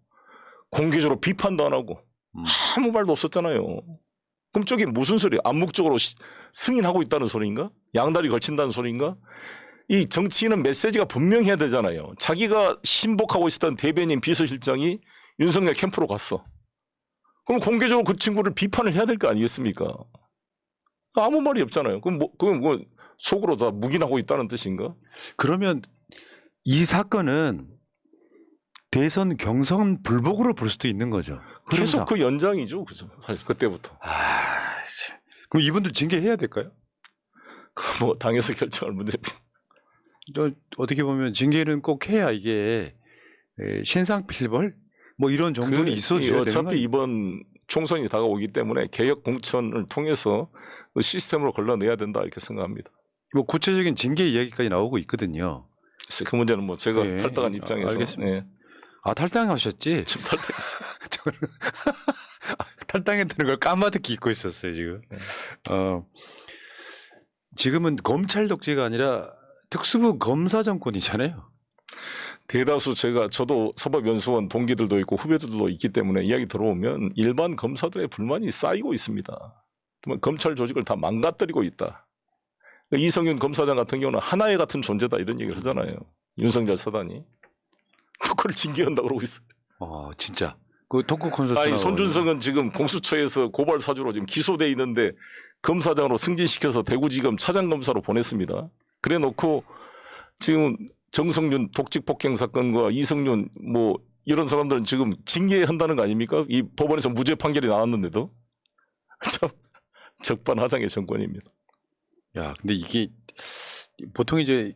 공개적으로 비판도 안 하고 아무 말도 없었잖아요. 그럼 저게 무슨 소리야? 암묵적으로 승인하고 있다는 소리인가? 양다리 걸친다는 소리인가? 이 정치인은 메시지가 분명해야 되잖아요. 자기가 신복하고 있었던 대변인 비서실장이 윤석열 캠프로 갔어. 그럼 공개적으로 그 친구를 비판을 해야 될 거 아니겠습니까? 아무 말이 없잖아요. 그럼 뭐 속으로 다 묵인하고 있다는 뜻인가? 그러면 이 사건은 대선 경선 불복으로 볼 수도 있는 거죠. 계속 흐름상. 그 연장이죠. 그죠? 사실 그때부터. 그럼 이분들 징계해야 될까요? 뭐 당에서 결정할 문제입니다. 저 어떻게 보면 징계는 꼭 해야 이게 신상필벌 뭐 이런 정도는 있어줘야 되는 어차피 거예요. 이번 총선이 다가오기 때문에 개혁 공천을 통해서 그 시스템으로 걸러내야 된다 이렇게 생각합니다. 뭐 구체적인 징계 이야기까지 나오고 있거든요. 그래서 그 문제는 뭐 제가 예, 탈당한 입장에서 알겠습니다. 예, 탈당하셨지? 지금 탈당했어요. 저는 탈당했다는 걸 까마득히 잊고 있었어요 지금. 지금은 검찰 독재가 아니라 특수부 검사 정권이잖아요. 대다수 저도 사법연수원 동기들도 있고 후배들도 있기 때문에 이야기 들어오면 일반 검사들의 불만이 쌓이고 있습니다. 검찰 조직을 다 망가뜨리고 있다. 이성윤 검사장 같은 경우는 하나의 같은 존재다 이런 얘기를 하잖아요. 윤석열 사단이. 그걸 징계한다고 그러고 있어요. 진짜. 그 토크 콘서트. 아니 손준성은 지금 공수처에서 고발 사주로 지금 기소돼 있는데 검사장으로 승진시켜서 대구지검 차장검사로 보냈습니다. 그래 놓고 지금 정성윤 독직폭행 사건과 이성윤 뭐 이런 사람들은 지금 징계한다는 거 아닙니까? 이 법원에서 무죄 판결이 나왔는데도 참 적반하장의 정권입니다. 야, 근데 이게 보통 이제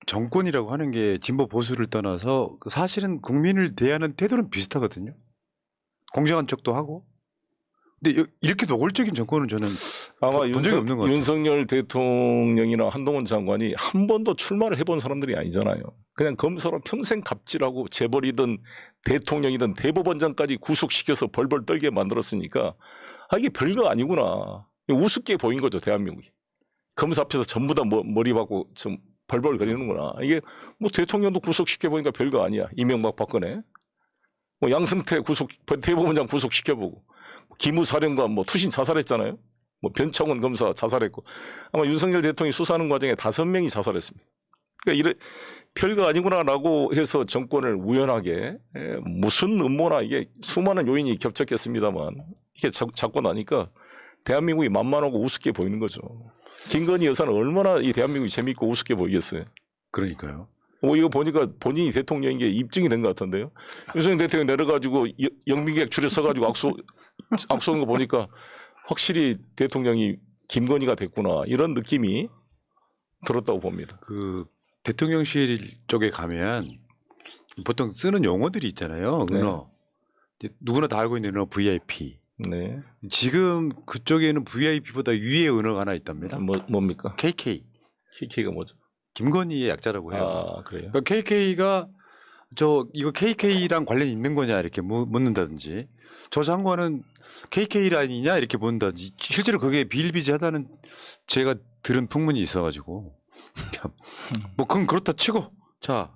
정권이라고 하는 게 진보 보수를 떠나서 사실은 국민을 대하는 태도는 비슷하거든요. 공정한 척도 하고. 근데 이렇게 노골적인 정권은 저는 아마 본 적이 없는 것 같아요. 윤석열 대통령이나 한동훈 장관이 한 번도 출마를 해본 사람들이 아니잖아요. 그냥 검사로 평생 갑질하고 재벌이든 대통령이든 대법원장까지 구속시켜서 벌벌 떨게 만들었으니까 이게 별거 아니구나. 우습게 보인 거죠 대한민국이. 검사 앞에서 전부 다 머리 박고 좀 벌벌 거리는구나. 이게 뭐 대통령도 구속시켜 보니까 별거 아니야. 이명박 박근혜. 뭐 양승태 대법원장 구속시켜보고 기무사령관 뭐 투신 자살했잖아요. 뭐 변창훈 검사 자살했고 아마 윤석열 대통령이 수사하는 과정에 5명이 자살했습니다. 그러니까 별거 아니구나라고 해서 정권을 우연하게 무슨 음모나 이게 수많은 요인이 겹쳤겠습니다만 이게 잡고 나니까 대한민국이 만만하고 우습게 보이는 거죠. 김건희 여사는 얼마나 이 대한민국이 재밌고 우습게 보이겠어요. 그러니까요. 이거 보니까 본인이 대통령인 게 입증이 된 것 같은데요. 윤석열 대통령이 내려가지고 영민객 줄에 서가지고 악수하는 거 보니까 확실히 대통령이 김건희가 됐구나 이런 느낌이 들었다고 봅니다. 그 대통령실 쪽에 가면 보통 쓰는 용어들이 있잖아요. 네. 은어. 이제 누구나 다 알고 있는 은어 VIP. 네. 지금 그쪽에는 VIP보다 위의 은어가 하나 있답니다. 뭡니까? KK. KK가 뭐죠? 김건희의 약자라고 해요. 아, 그래요? 그러니까 KK가 이거 KK랑 관련이 있는 거냐 이렇게 묻는다든지 저 장관은 KK 라인이냐 이렇게 묻는다든지 실제로 그게 비일비재하다는 제가 들은 풍문이 있어가지고 뭐 그건 그렇다 치고 자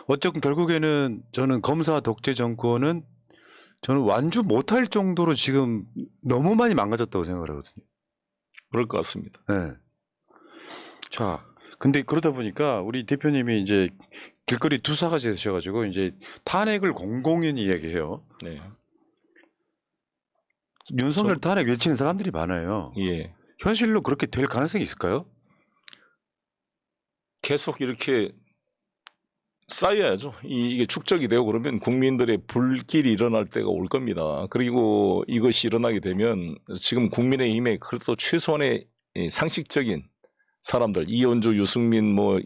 어쨌든 결국에는 저는 검사 독재 정권은 저는 완주 못할 정도로 지금 너무 많이 망가졌다고 생각을 하거든요. 그럴 것 같습니다. 네. 자, 근데 그러다 보니까 우리 대표님이 이제 길거리 투사가 되셔가지고 이제 탄핵을 공공연히 이야기해요. 네. 윤석열 탄핵 외치는 사람들이 많아요. 예. 현실로 그렇게 될 가능성이 있을까요? 계속 이렇게 쌓여야죠. 이게 축적이 되고 그러면 국민들의 불길이 일어날 때가 올 겁니다. 그리고 이것이 일어나게 되면 지금 국민의힘에 그래도 최소한의 상식적인 사람들, 이현주, 유승민, 뭐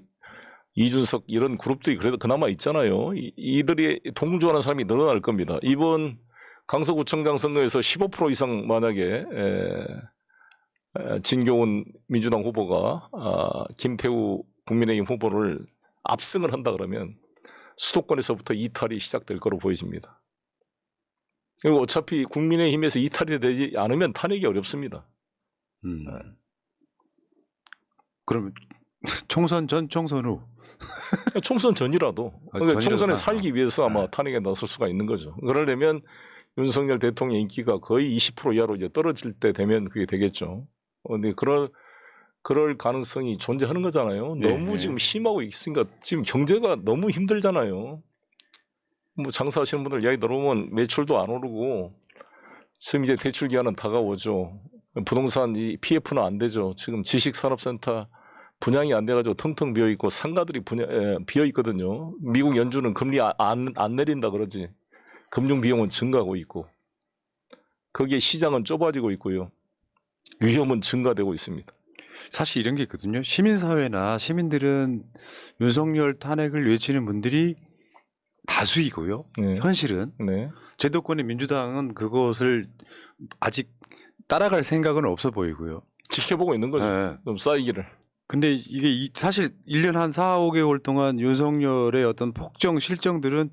이준석 이런 그룹들이 그래도 그나마 있잖아요. 이들이 동조하는 사람이 늘어날 겁니다. 이번 강서구청장 선거에서 15% 이상 만약에 진교훈 민주당 후보가 김태우 국민의힘 후보를 압승을 한다 그러면 수도권에서부터 이탈이 시작될 거로 보여집니다. 그리고 어차피 국민의힘에서 이탈이 되지 않으면 탄핵이 어렵습니다. 그럼 총선 전, 총선 후. 총선 전이라도 그러니까 전이라도 총선에 살기 위해서 아마 탄핵에 나설 수가 있는 거죠. 그러려면 윤석열 대통령 인기가 거의 20% 이하로 이제 떨어질 때 되면 그게 되겠죠. 근데 그럴 가능성이 존재하는 거잖아요. 너무 네. 지금 심하고 있으니까 지금 경제가 너무 힘들잖아요. 뭐 장사하시는 분들 이야기 들어보면 매출도 안 오르고 지금 이제 대출 기한은 다가오죠. 부동산 이 PF는 안 되죠. 지금 지식산업센터 분양이 안 돼가지고 텅텅 비어 있고 상가들이 비어 있거든요. 미국 연준은 금리 안 내린다 그러지. 금융 비용은 증가하고 있고 거기에 시장은 좁아지고 있고요. 위험은 증가되고 있습니다. 사실 이런 게 있거든요. 시민사회나 시민들은 윤석열 탄핵을 외치는 분들이 다수이고요. 네. 현실은 네. 제도권의 민주당은 그것을 아직 따라갈 생각은 없어 보이고요. 지켜보고 있는 거죠. 네. 좀 쌓이기를. 근데 이게 사실 1년 한 4, 5개월 동안 윤석열의 어떤 폭정, 실정들은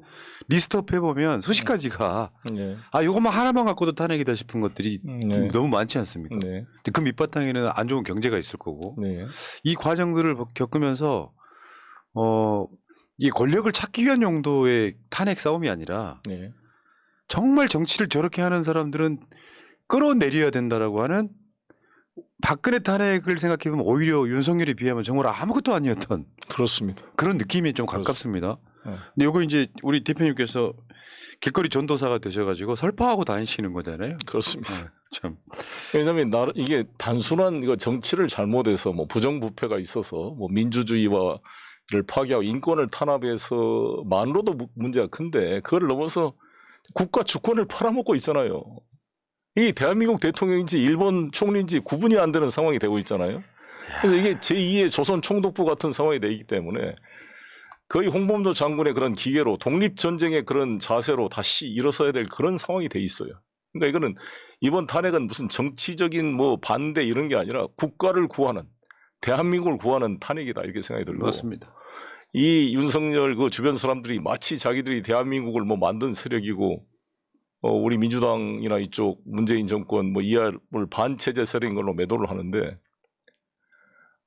리스트업 해보면 수십 가지가 네. 이것만 하나만 갖고도 탄핵이다 싶은 것들이 네. 너무 많지 않습니까? 네. 근데 그 밑바탕에는 안 좋은 경제가 있을 거고 네. 이 과정들을 겪으면서 이 권력을 찾기 위한 용도의 탄핵 싸움이 아니라 네. 정말 정치를 저렇게 하는 사람들은 끌어내려야 된다라고 하는 박근혜 탄핵을 생각해보면 오히려 윤석열에 비하면 정말 아무것도 아니었던 그렇습니다. 그런 느낌이 좀 그렇습니다. 가깝습니다. 네. 근데 이거 이제 우리 대표님께서 길거리 전도사가 되셔가지고 설파하고 다니시는 거잖아요. 그렇습니다. 네, 참. 왜냐하면 이게 단순한 이거 정치를 잘못해서 뭐 부정부패가 있어서 뭐 민주주의와를 파괴하고 인권을 탄압해서만으로도 문제가 큰데 그걸 넘어서 국가 주권을 팔아먹고 있잖아요. 이 대한민국 대통령인지 일본 총리인지 구분이 안 되는 상황이 되고 있잖아요. 그래서 이게 제2의 조선 총독부 같은 상황이 되기 때문에 거의 홍범도 장군의 그런 기계로 독립전쟁의 그런 자세로 다시 일어서야 될 그런 상황이 돼 있어요. 그러니까 이거는 이번 탄핵은 무슨 정치적인 뭐 반대 이런 게 아니라 국가를 구하는 대한민국을 구하는 탄핵이다 이렇게 생각이 들고 맞습니다. 이 윤석열 그 주변 사람들이 마치 자기들이 대한민국을 뭐 만든 세력이고 우리 민주당이나 이쪽 문재인 정권 뭐 이하를 반체제 세력인 걸로 매도를 하는데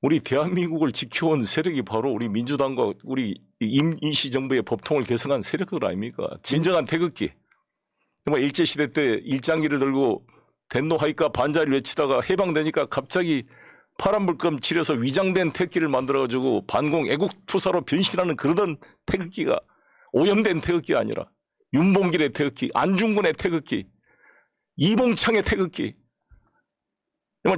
우리 대한민국을 지켜온 세력이 바로 우리 민주당과 우리 임시정부의 법통을 개성한 세력들 아닙니까? 진정한 태극기. 뭐 일제시대 때 일장기를 들고 된노하이까 반자를 외치다가 해방되니까 갑자기 파란불금 칠해서 위장된 태극기를 만들어가지고 반공 애국투사로 변신하는 그러던 태극기가 오염된 태극기가 아니라 윤봉길의 태극기, 안중근의 태극기, 이봉창의 태극기,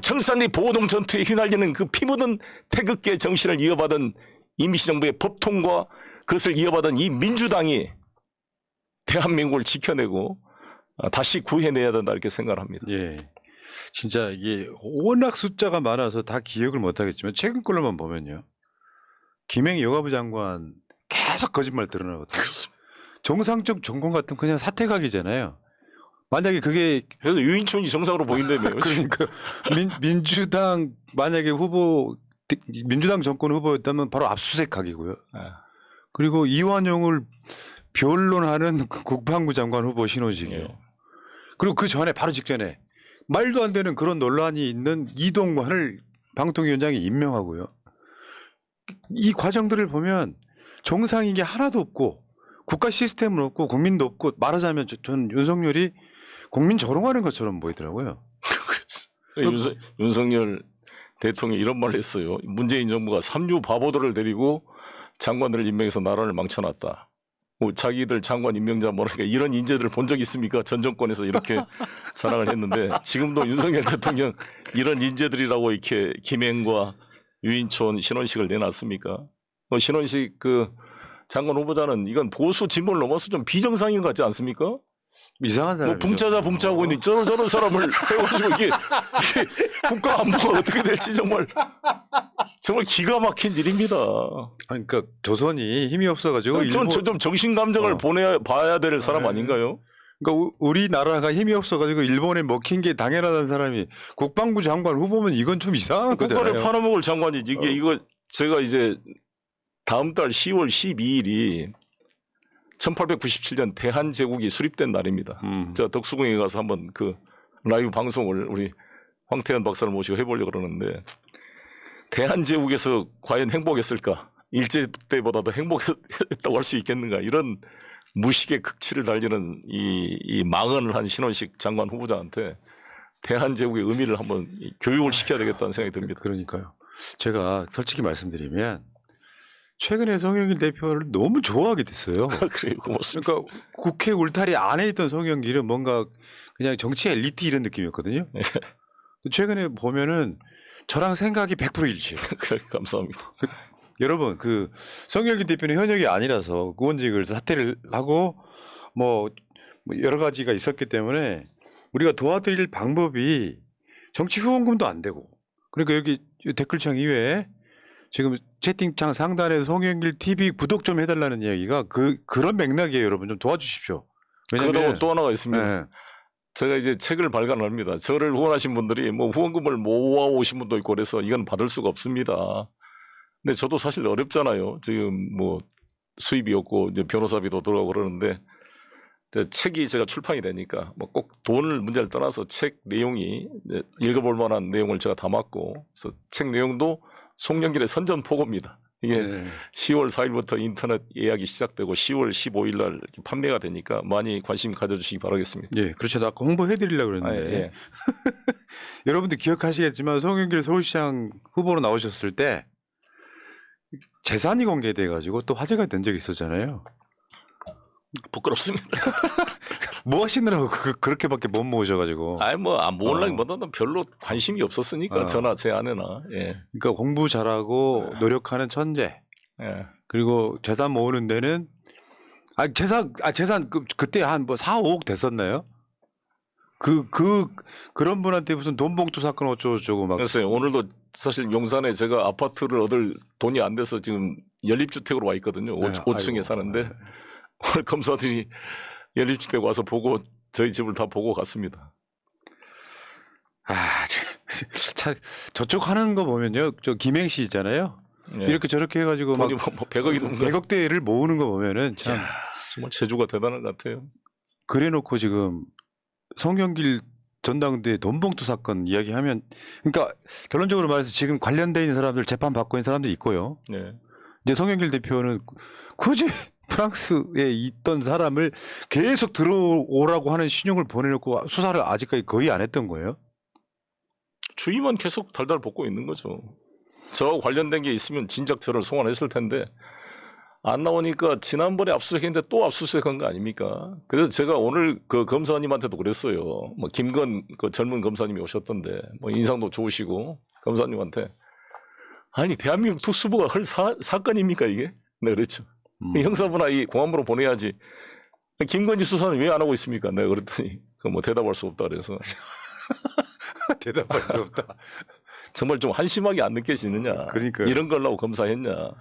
청산리 보호동 전투에 휘날리는 그 피 묻은 태극기의 정신을 이어받은 임시정부의 법통과 그것을 이어받은 이 민주당이 대한민국을 지켜내고 다시 구해내야 된다 이렇게 생각을 합니다. 예. 진짜 이게 워낙 숫자가 많아서 다 기억을 못 하겠지만 최근 걸로만 보면요. 김행희 여가부 장관 계속 거짓말 드러나거든요. 그렇습니다. 정상적 정권 같은 그냥 사퇴각이잖아요. 만약에 그게 그래서 유인촌이 정상으로 보인다며요. 그러니까 민주당 만약에 민주당 정권 후보였다면 바로 압수수색 각이고요. 아, 그리고 이완용을 변론하는 국방부 장관 후보 신호직이에요. 예. 그리고 그 전에 바로 직전에 말도 안 되는 그런 논란이 있는 이동관을 방통위원장이 임명하고요. 이 과정들을 보면 정상인 게 하나도 없고 국가 시스템은 없고 국민도 없고 말하자면 저는 윤석열이 국민 조롱하는 것처럼 보이더라고요. 윤석열 대통령이 이런 말을 했어요. 문재인 정부가 삼류 바보들을 데리고 장관들을 임명해서 나라를 망쳐놨다. 뭐 자기들 장관 임명자 뭐라니까 이런 인재들을 본 적 있습니까? 전 정권에서 이렇게 자랑을 했는데 지금도 윤석열 대통령 이런 인재들이라고 이렇게 김행과 유인촌 신원식을 내놨습니까? 신원식 그 장관 후보자는 이건 보수 진보를 넘어서 좀 비정상인 것 같지 않습니까? 이상한 사람이죠. 뭐 붕짜자 붕짜하고 있는 저런 사람을 세워가지고 이게 국가 안보가 어떻게 될지 정말 기가 막힌 일입니다. 아니, 그러니까 조선이 힘이 없어가지고 일본 좀 정신 감정을 봐야 될 사람 아닌가요? 그러니까 우리나라가 힘이 없어가지고 일본에 먹힌 게 당연하다는 사람이 국방부 장관 후보면 이건 좀 이상한 거잖아요. 국가를 팔아먹을 장관이지. 이거 제가 이제 다음 달 10월 12일이 1897년 대한제국이 수립된 날입니다. 제가 덕수궁에 가서 한번 그 라이브 방송을 우리 황태현 박사를 모시고 해보려고 그러는데 대한제국에서 과연 행복했을까? 일제 때보다도 행복했다고 할 수 있겠는가? 이런 무식의 극치를 달리는 이 망언을 한 신원식 장관 후보자한테 대한제국의 의미를 한번 교육을 시켜야 되겠다는 생각이 듭니다. 그러니까요. 제가 솔직히 말씀드리면 최근에 송영길 대표를 너무 좋아하게 됐어요. 그래요, 고맙습니다. 그러니까 국회 울타리 안에 있던 송영길은 뭔가 그냥 정치 엘리트 이런 느낌이었거든요. 네. 최근에 보면은 저랑 생각이 100% 일치해요. 그래, 감사합니다. 여러분 그 송영길 대표는 현역이 아니라서 의원직을 사퇴를 하고 뭐 여러 가지가 있었기 때문에 우리가 도와드릴 방법이 정치 후원금도 안 되고 그러니까 여기 댓글창 이외에 지금 채팅창 상단에 송영길 TV 구독 좀 해달라는 이야기가 그런 맥락이에요. 여러분 좀 도와주십시오. 그러고 또 하나가 있습니다. 네. 제가 이제 책을 발간합니다. 저를 후원하신 분들이 뭐 후원금을 모아오신 분도 있고 그래서 이건 받을 수가 없습니다. 근데 저도 사실 어렵잖아요. 지금 뭐 수입이 없고 이제 변호사비도 들어가고 그러는데 책이 제가 출판이 되니까 뭐 꼭 돈을 문제를 떠나서 책 내용이 읽어볼 만한 내용을 제가 담았고 그래서 책 내용도 송영길의 선전포고입니다. 이게 네. 10월 4일부터 인터넷 예약이 시작되고 10월 15일 날 이렇게 판매가 되니까 많이 관심 가져주시기 바라겠습니다. 예, 그렇죠. 아까 홍보해드리려고 그랬는데 예. 여러분들 기억하시겠지만 송영길 서울시장 후보로 나오셨을 때 재산이 공개돼 가지고 또 화제가 된 적이 있었잖아요. 부끄럽습니다. 뭐 하시느라고 그렇게밖에 못 모으셔가지고. 아니 뭐 안 모으려기보다는 별로 관심이 없었으니까 저나 제 아내나. 예. 그러니까 공부 잘하고 노력하는 천재. 예. 그리고 재산 모으는 데는 재산 그때 한 뭐 4, 5억 됐었나요? 그런 분한테 무슨 돈 봉투 사건 어쩌고저쩌고 막. 그래서 오늘도 사실 용산에 제가 아파트를 얻을 돈이 안 돼서 지금 연립주택으로 와 있거든요. 네, 5층에 아이고. 사는데 오늘 검사들이 연립주택 와서 보고 저희 집을 다 보고 갔습니다. 참 저쪽 하는 거 보면요, 저 김행 씨 있잖아요. 예. 이렇게 저렇게 해가지고 막 돈이 뭐 100억이 넘는 100억대를 모으는 거 보면은 참 정말 재주가 대단한 것 같아요. 그래놓고 지금 송영길 전당대회 돈봉투 사건 이야기하면 그러니까 결론적으로 말해서 지금 관련돼 있는 사람들 재판 받고 있는 사람도 있고요. 예. 이제 송영길 대표는 굳이 프랑스에 있던 사람을 계속 들어오라고 하는 신용을 보내놓고 수사를 아직까지 거의 안 했던 거예요. 주의만 계속 달달 볶고 있는 거죠. 저와 관련된 게 있으면 진작 저를 소환했을 텐데 안 나오니까 지난번에 압수수색했는데 또 압수수색한 거 아닙니까? 그래서 제가 오늘 그 검사님한테도 그랬어요. 뭐 김건 그 젊은 검사님이 오셨던데 뭐 인상도 좋으시고 검사님한테 아니 대한민국 특수부가 할 사건입니까 이게? 내가 그랬죠. 형사부나 이 공안부로 보내야지. 김건희 수사는 왜 안 하고 있습니까? 내가 그랬더니 그 뭐 대답할 수 없다 그래서 대답할 수 없다. 정말 좀 한심하게 안 느껴지느냐. 그러니까요. 이런 걸로 검사했냐.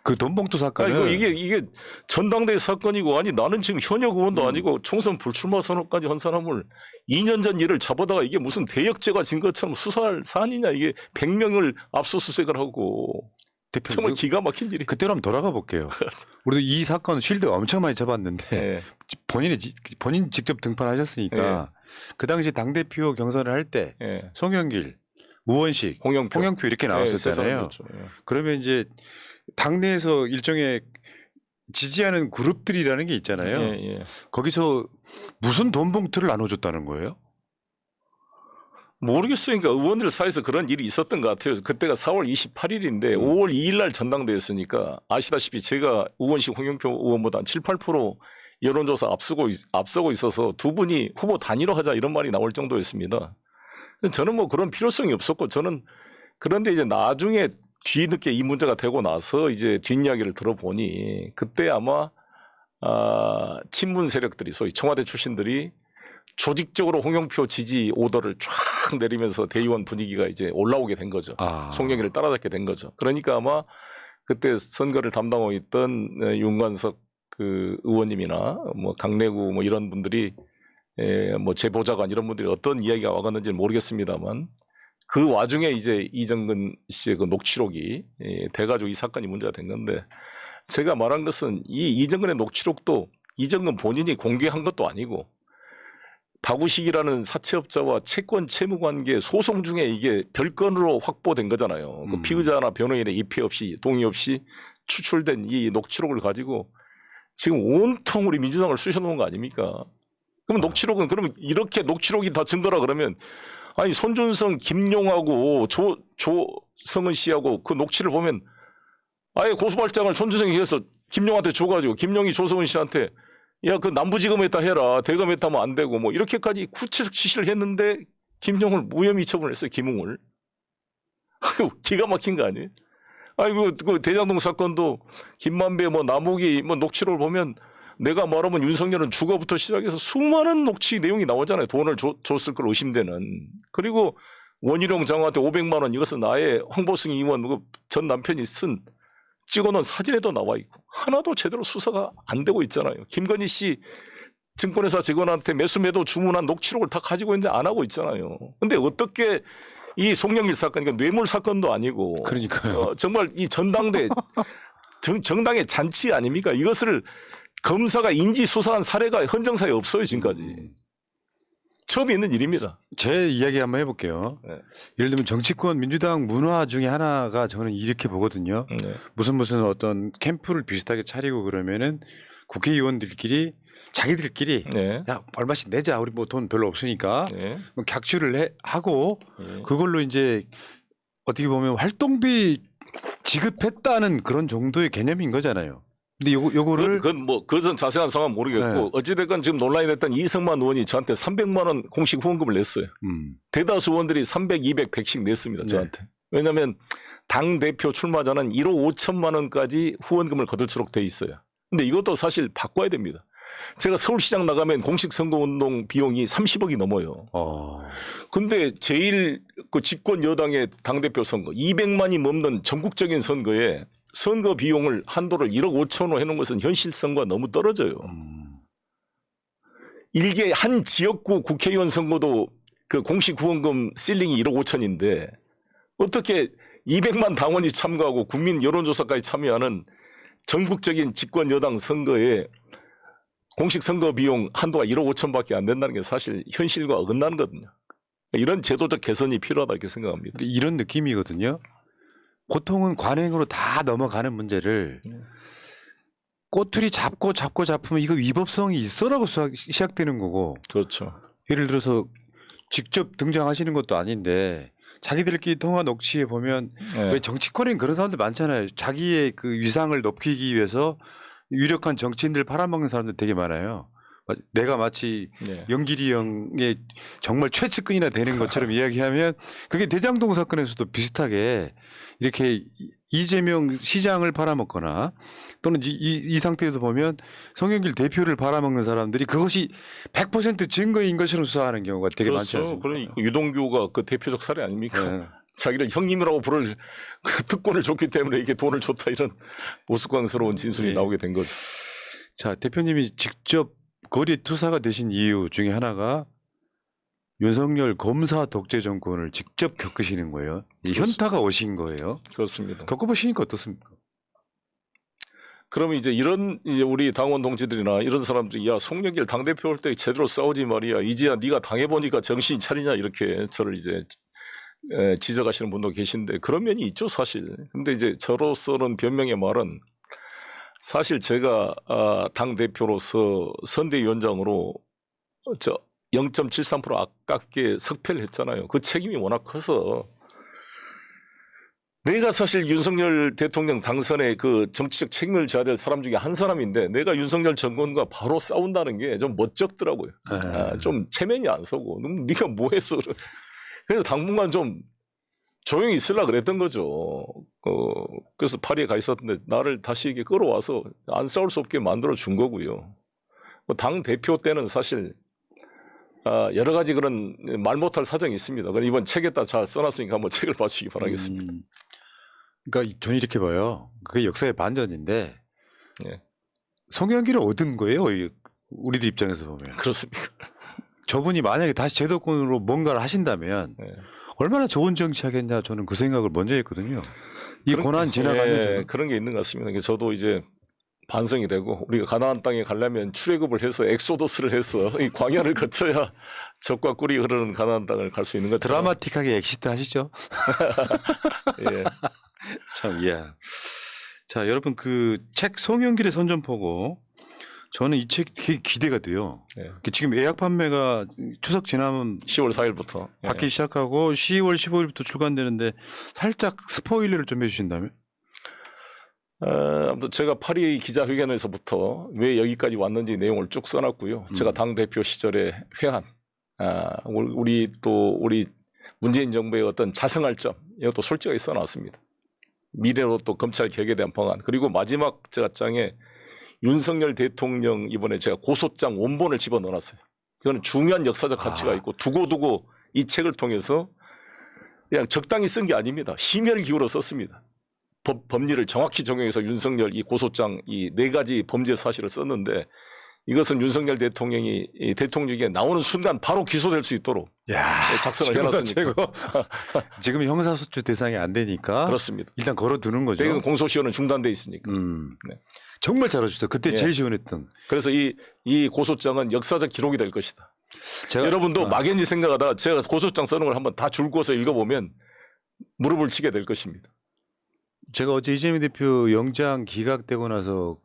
그 돈봉투 사건은 아니, 이게 전당대회 사건이고 아니 나는 지금 현역 의원도 아니고 총선 불출마 선언까지 한 사람을 2년 전 일을 잡아다가 이게 무슨 대역죄가 진 것처럼 수사할 사안이냐. 이게 100명을 압수수색을 하고 대표님 정말 기가 막힌 일이. 그때로 한번 돌아가 볼게요. 우리도 이 사건 실드 엄청 많이 잡았는데 네. 본인 직접 등판하셨으니까 그 당시 당 대표 경선을 할 때 네. 송영길, 우원식, 홍영표 이렇게 네, 나왔었잖아요. 세 사람 그러면 이제 당내에서 일종의 지지하는 그룹들이라는 게 있잖아요. 예, 예. 거기서 무슨 돈 봉투를 나눠줬다는 거예요? 모르겠어요. 그러니까 의원들 사이에서 그런 일이 있었던 것 같아요. 그때가 4월 28일인데 5월 2일 날 전당대회였으니까 아시다시피 제가 우원식 홍영표 의원보다 한 7, 8% 여론조사 앞서고 있어서 두 분이 후보 단일화 하자 이런 말이 나올 정도였습니다. 저는 뭐 그런 필요성이 없었고 저는 그런데 이제 나중에 뒤늦게 이 문제가 되고 나서 이제 뒷이야기를 들어보니 그때 아마 친문 세력들이 소위 청와대 출신들이 조직적으로 홍영표 지지 오더를 쫙 내리면서 대의원 분위기가 이제 올라오게 된 거죠. 송영길을 따라잡게 된 거죠. 그러니까 아마 그때 선거를 담당하고 있던 윤관석 그 의원님이나 뭐 강내구 뭐 이런 분들이 뭐 제보자관 이런 분들이 어떤 이야기가 와갔는지는 모르겠습니다만 그 와중에 이제 이정근 씨의 그 녹취록이 돼가지고 이 사건이 문제가 된 건데 제가 말한 것은 이 이정근의 녹취록도 이정근 본인이 공개한 것도 아니고 박우식이라는 사채업자와 채권 채무 관계 소송 중에 이게 별건으로 확보된 거잖아요. 그 피의자나 변호인의 입회 없이 동의 없이 추출된 이 녹취록을 가지고 지금 온통 우리 민주당을 쑤셔놓은 거 아닙니까? 그러면 녹취록은 그러면 이렇게 녹취록이 다 증거라 그러면 아니 손준성, 김용하고 조성은 씨하고 그 녹취를 보면 아예 고소발장을 손준성이 해서 김용한테 줘가지고 김용이 조성은 씨한테 야 그 남부지검에다 해라 대검에다 하면 안 되고 뭐 이렇게까지 구체적 지시를 했는데 김용을 무혐의 처분했어요. 김웅을. 기가 막힌 거 아니에요? 아이고 그 대장동 사건도 김만배 뭐 남욱이 뭐 녹취록을 보면 내가 말하면 윤석열은 주거부터 시작해서 수많은 녹취 내용이 나오잖아요. 돈을 줬을 걸 의심되는. 그리고 원희룡 장관한테 500만 원 이것은 나의 황보승 의원 그 전 남편이 쓴 찍어놓은 사진에도 나와 있고 하나도 제대로 수사가 안 되고 있잖아요. 김건희 씨 증권회사 직원한테 매수매도 주문한 녹취록을 다 가지고 있는데 안 하고 있잖아요. 근데 어떻게 이 송영길 사건, 그러니까 뇌물 사건도 아니고 그러니까요. 정말 이 전당대 정당의 잔치 아닙니까? 이것을 검사가 인지 수사한 사례가 헌정사에 없어요 지금까지. 처음 있는 일입니다. 제 이야기 한번 해볼게요. 네. 예를 들면 정치권 민주당 문화 중에 하나가 저는 이렇게 보거든요. 네. 무슨 어떤 캠프를 비슷하게 차리고 그러면은 국회의원들끼리 자기들끼리 네. 야 얼마씩 내자 우리 뭐 돈 별로 없으니까 네. 뭐 객주를 하고 네. 그걸로 이제 어떻게 보면 활동비 지급했다는 그런 정도의 개념인 거잖아요. 근데 요거를 그것은 자세한 상황 모르겠고 네. 어찌됐건 지금 논란이 됐던 이승만 의원이 저한테 300만 원 공식 후원금을 냈어요. 대다수 의원들이 300, 200, 100씩 냈습니다. 저한테. 왜냐하면 당 대표 출마자는 1억 5천만 원까지 후원금을 거둘수록 돼 있어요. 근데 이것도 사실 바꿔야 됩니다. 제가 서울시장 나가면 공식 선거운동 비용이 30억이 넘어요. 근데 제일 그 집권 여당의 당대표 선거 200만이 넘는 전국적인 선거에 선거 비용을 한도를 1억 5천으로 해놓은 것은 현실성과 너무 떨어져요. 일개 한 지역구 국회의원 선거도 그 공식 후원금 실링이 1억 5천인데 어떻게 200만 당원이 참가하고 국민 여론조사까지 참여하는 전국적인 집권 여당 선거에 공식 선거 비용 한도가 1억 5천밖에 안 된다는 게 사실 현실과 어긋나는 거거든요. 이런 제도적 개선이 필요하다 이렇게 생각합니다. 이런 느낌이거든요. 보통은 관행으로 다 넘어가는 문제를 꼬투리 잡으면 이거 위법성이 있어라고 시작되는 거고. 그렇죠. 예를 들어서 직접 등장하시는 것도 아닌데 자기들끼리 통화 녹취에 보면 네. 왜 정치권엔 그런 사람들 많잖아요. 자기의 그 위상을 높이기 위해서 유력한 정치인들 팔아먹는 사람들 되게 많아요. 내가 마치 네. 영길이 형의 정말 최측근이나 되는 것처럼 이야기하면 그게 대장동 사건에서도 비슷하게 이렇게 이재명 시장을 팔아먹거나 또는 이 상태에서 보면 송영길 대표를 팔아먹는 사람들이 그것이 100% 증거인 것처럼 수사하는 경우가 되게 많지 그렇죠. 않습니까? 그러니까 유동규가 그 대표적 사례 아닙니까? 네. 자기를 형님이라고 부를 그 특권을 줬기 때문에 이게 돈을 줬다 이런 우스꽝스러운 진술이 네. 나오게 된 거죠. 자, 대표님이 직접 거리에 투사가 되신 이유 중에 하나가 윤석열 검사 독재 정권을 직접 겪으시는 거예요. 이 현타가 오신 거예요. 그렇습니다. 겪어보시니까 어떻습니까? 그러면 이제 이런 이제 우리 당원 동지들이나 이런 사람들이 야 송영길 당대표 할 때 제대로 싸우지 말이야. 이제야 네가 당해보니까 정신이 차리냐 이렇게 저를 이제 지적하시는 분도 계신데 그런 면이 있죠 사실. 근데 이제 저로서는 변명의 말은 사실 제가 당대표로서 선대위원장으로 0.73% 아깝게 석패를 했잖아요. 그 책임이 워낙 커서 내가 사실 윤석열 대통령 당선에 그 정치적 책임을 져야 될 사람 중에 한 사람인데 내가 윤석열 정권과 바로 싸운다는 게 좀 멋쩍더라고요. 좀 체면이 안 서고 네가 뭐 해서 그래서 당분간 좀 조용히 있으려고 그랬던 거죠. 그래서 파리에 가 있었는데 나를 다시 이게 끌어와서 안 싸울 수 없게 만들어 준 거고요. 당 대표 때는 사실 여러 가지 그런 말 못할 사정이 있습니다. 이번 책에다 잘 써놨으니까 한번 책을 봐주시기 바라겠습니다. 그러니까 저는 이렇게 봐요. 그게 역사의 반전인데 예. 송영길을 얻은 거예요. 우리들 입장에서 보면. 그렇습니까? 저분이 만약에 다시 제도권으로 뭔가를 하신다면 예. 얼마나 좋은 정치하겠냐 저는 그 생각을 먼저 했거든요. 이 고난 지나가면 그런 게 있는 것 같습니다. 그러니까 저도 이제 반성이 되고 우리가 가나안 땅에 가려면 출애굽을 해서 엑소더스를 해서 이 광야를 거쳐야 적과 꿀이 흐르는 가나안 땅을 갈 수 있는 것처럼 드라마틱하게 엑시트 하시죠. 예. 참, 예. 자, 여러분 그 책 송영길의 선전포고 저는 이 책 되게 기대가 돼요. 예. 지금 예약 판매가 추석 지나면 10월 4일부터 받기 시작하고 10월 15일부터 출간되는데 살짝 스포일러를 좀 해주신다면? 아무튼 제가 파리 기자회견에서부터 왜 여기까지 왔는지 내용을 쭉 써놨고요. 제가 당대표 시절에 회한, 우리 문재인 정부의 어떤 자성할 점, 이것도 솔직하게 써놨습니다. 미래로 또 검찰 개혁에 대한 방안, 그리고 마지막 제가 장에 윤석열 대통령 이번에 제가 고소장 원본을 집어넣어놨어요. 이거는 중요한 역사적 가치가 있고 두고두고 이 책을 통해서 그냥 적당히 쓴 게 아닙니다. 심혈 기울여 썼습니다. 법리를 정확히 적용해서 윤석열 이 고소장 이 4가지 범죄 사실을 썼는데 이것은 윤석열 대통령이 이 대통령에게 나오는 순간 바로 기소될 수 있도록 작성을 해놨으니까. 지금 형사소추 대상이 안 되니까 그렇습니다. 일단 걸어두는 거죠. 대금 공소시효는 중단돼 있으니까. 네. 정말 잘하셨다. 그때 예. 제일 시원했던. 그래서 이 고소장은 역사적 기록이 될 것이다. 여러분도 막연히 생각하다가 제가 고소장 쓰는 걸 한번 다 줄거서 읽어보면 무릎을 치게 될 것입니다. 제가 어제 이재명 대표 영장 기각되고 나서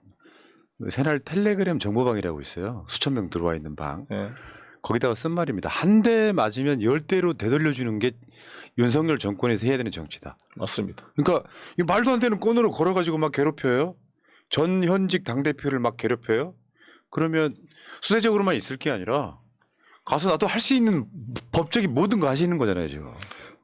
새날 텔레그램 정보방이라고 있어요. 수천 명 들어와 있는 방. 예. 거기다가 쓴 말입니다. 한 대 맞으면 10대로 되돌려주는 게 윤석열 정권에서 해야 되는 정치다. 맞습니다. 그러니까 이 말도 안 되는 건으로 걸어가지고 막 괴롭혀요. 전 현직 당대표를 막 괴롭혀요. 그러면 수세적으로만 있을 게 아니라 가서 나도 할 수 있는 법적인 모든 거 하시는 거잖아요 지금.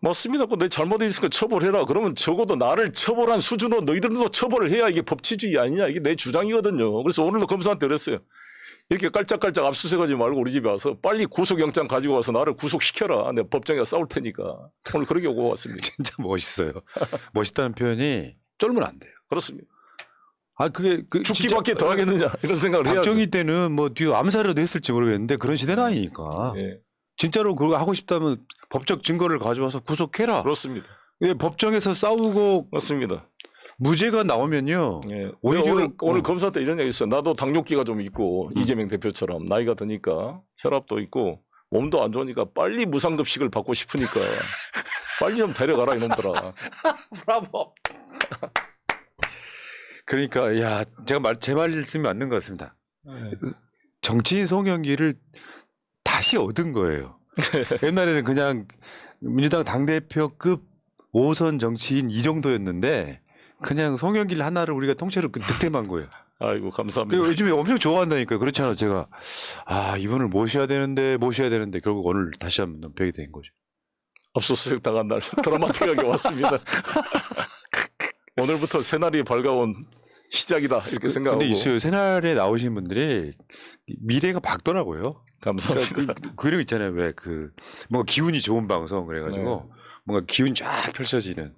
맞습니다. 내 잘못이 있으니까 처벌해라. 그러면 적어도 나를 처벌한 수준으로 너희들도 처벌을 해야 이게 법치주의 아니냐. 이게 내 주장이거든요. 그래서 오늘도 검사한테 그랬어요. 이렇게 깔짝깔짝 압수수색하지 말고 우리 집에 와서 빨리 구속영장 가지고 와서 나를 구속시켜라. 내가 법정에 싸울 테니까. 오늘 그렇게 오고 왔습니다. 진짜 멋있어요. 멋있다는 표현이 쫄면 안 돼요. 그렇습니다. 그게 죽기밖에 더 하겠느냐 이런 생각을 해야죠. 박정희 때는 뭐 뒤에 암살이라도 했을지 모르겠는데 그런 시대는 아니니까. 예. 진짜로 그거 하고 싶다면 법적 증거를 가져와서 구속해라. 그렇습니다. 예, 법정에서 싸우고 맞습니다. 무죄가 나오면요. 예. 오히려 오늘 검사 때 이런 얘기 있어요. 나도 당뇨기가 좀 있고 이재명 대표처럼 나이가 드니까 혈압도 있고 몸도 안 좋으니까 빨리 무상급식을 받고 싶으니까 빨리 좀 데려가라 이놈들아. 브라보. 그러니까 야 제가 제 말씀이 맞는 것 같습니다. 정치인 송영길을 다시 얻은 거예요. 옛날에는 그냥 민주당 당대표급 5선 정치인 이 정도였는데 그냥 송영길 하나를 우리가 통째로 득템한 거예요. 아이고 감사합니다. 그리고 요즘에 엄청 좋아한다니까요. 그렇잖아요. 제가 이분을 모셔야 되는데 결국 오늘 다시 한번 뵈게 된 거죠. 압수수색 당한 날 드라마틱하게 왔습니다. 오늘부터 새날이 밝아온 시작이다 이렇게 생각하고. 근데 있어요. 새날에 나오신 분들이 미래가 밝더라고요. 감사합니다. 그런 거 있잖아요. 왜 그 뭔가 기운이 좋은 방송 그래가지고 뭔가 기운 쫙 펼쳐지는.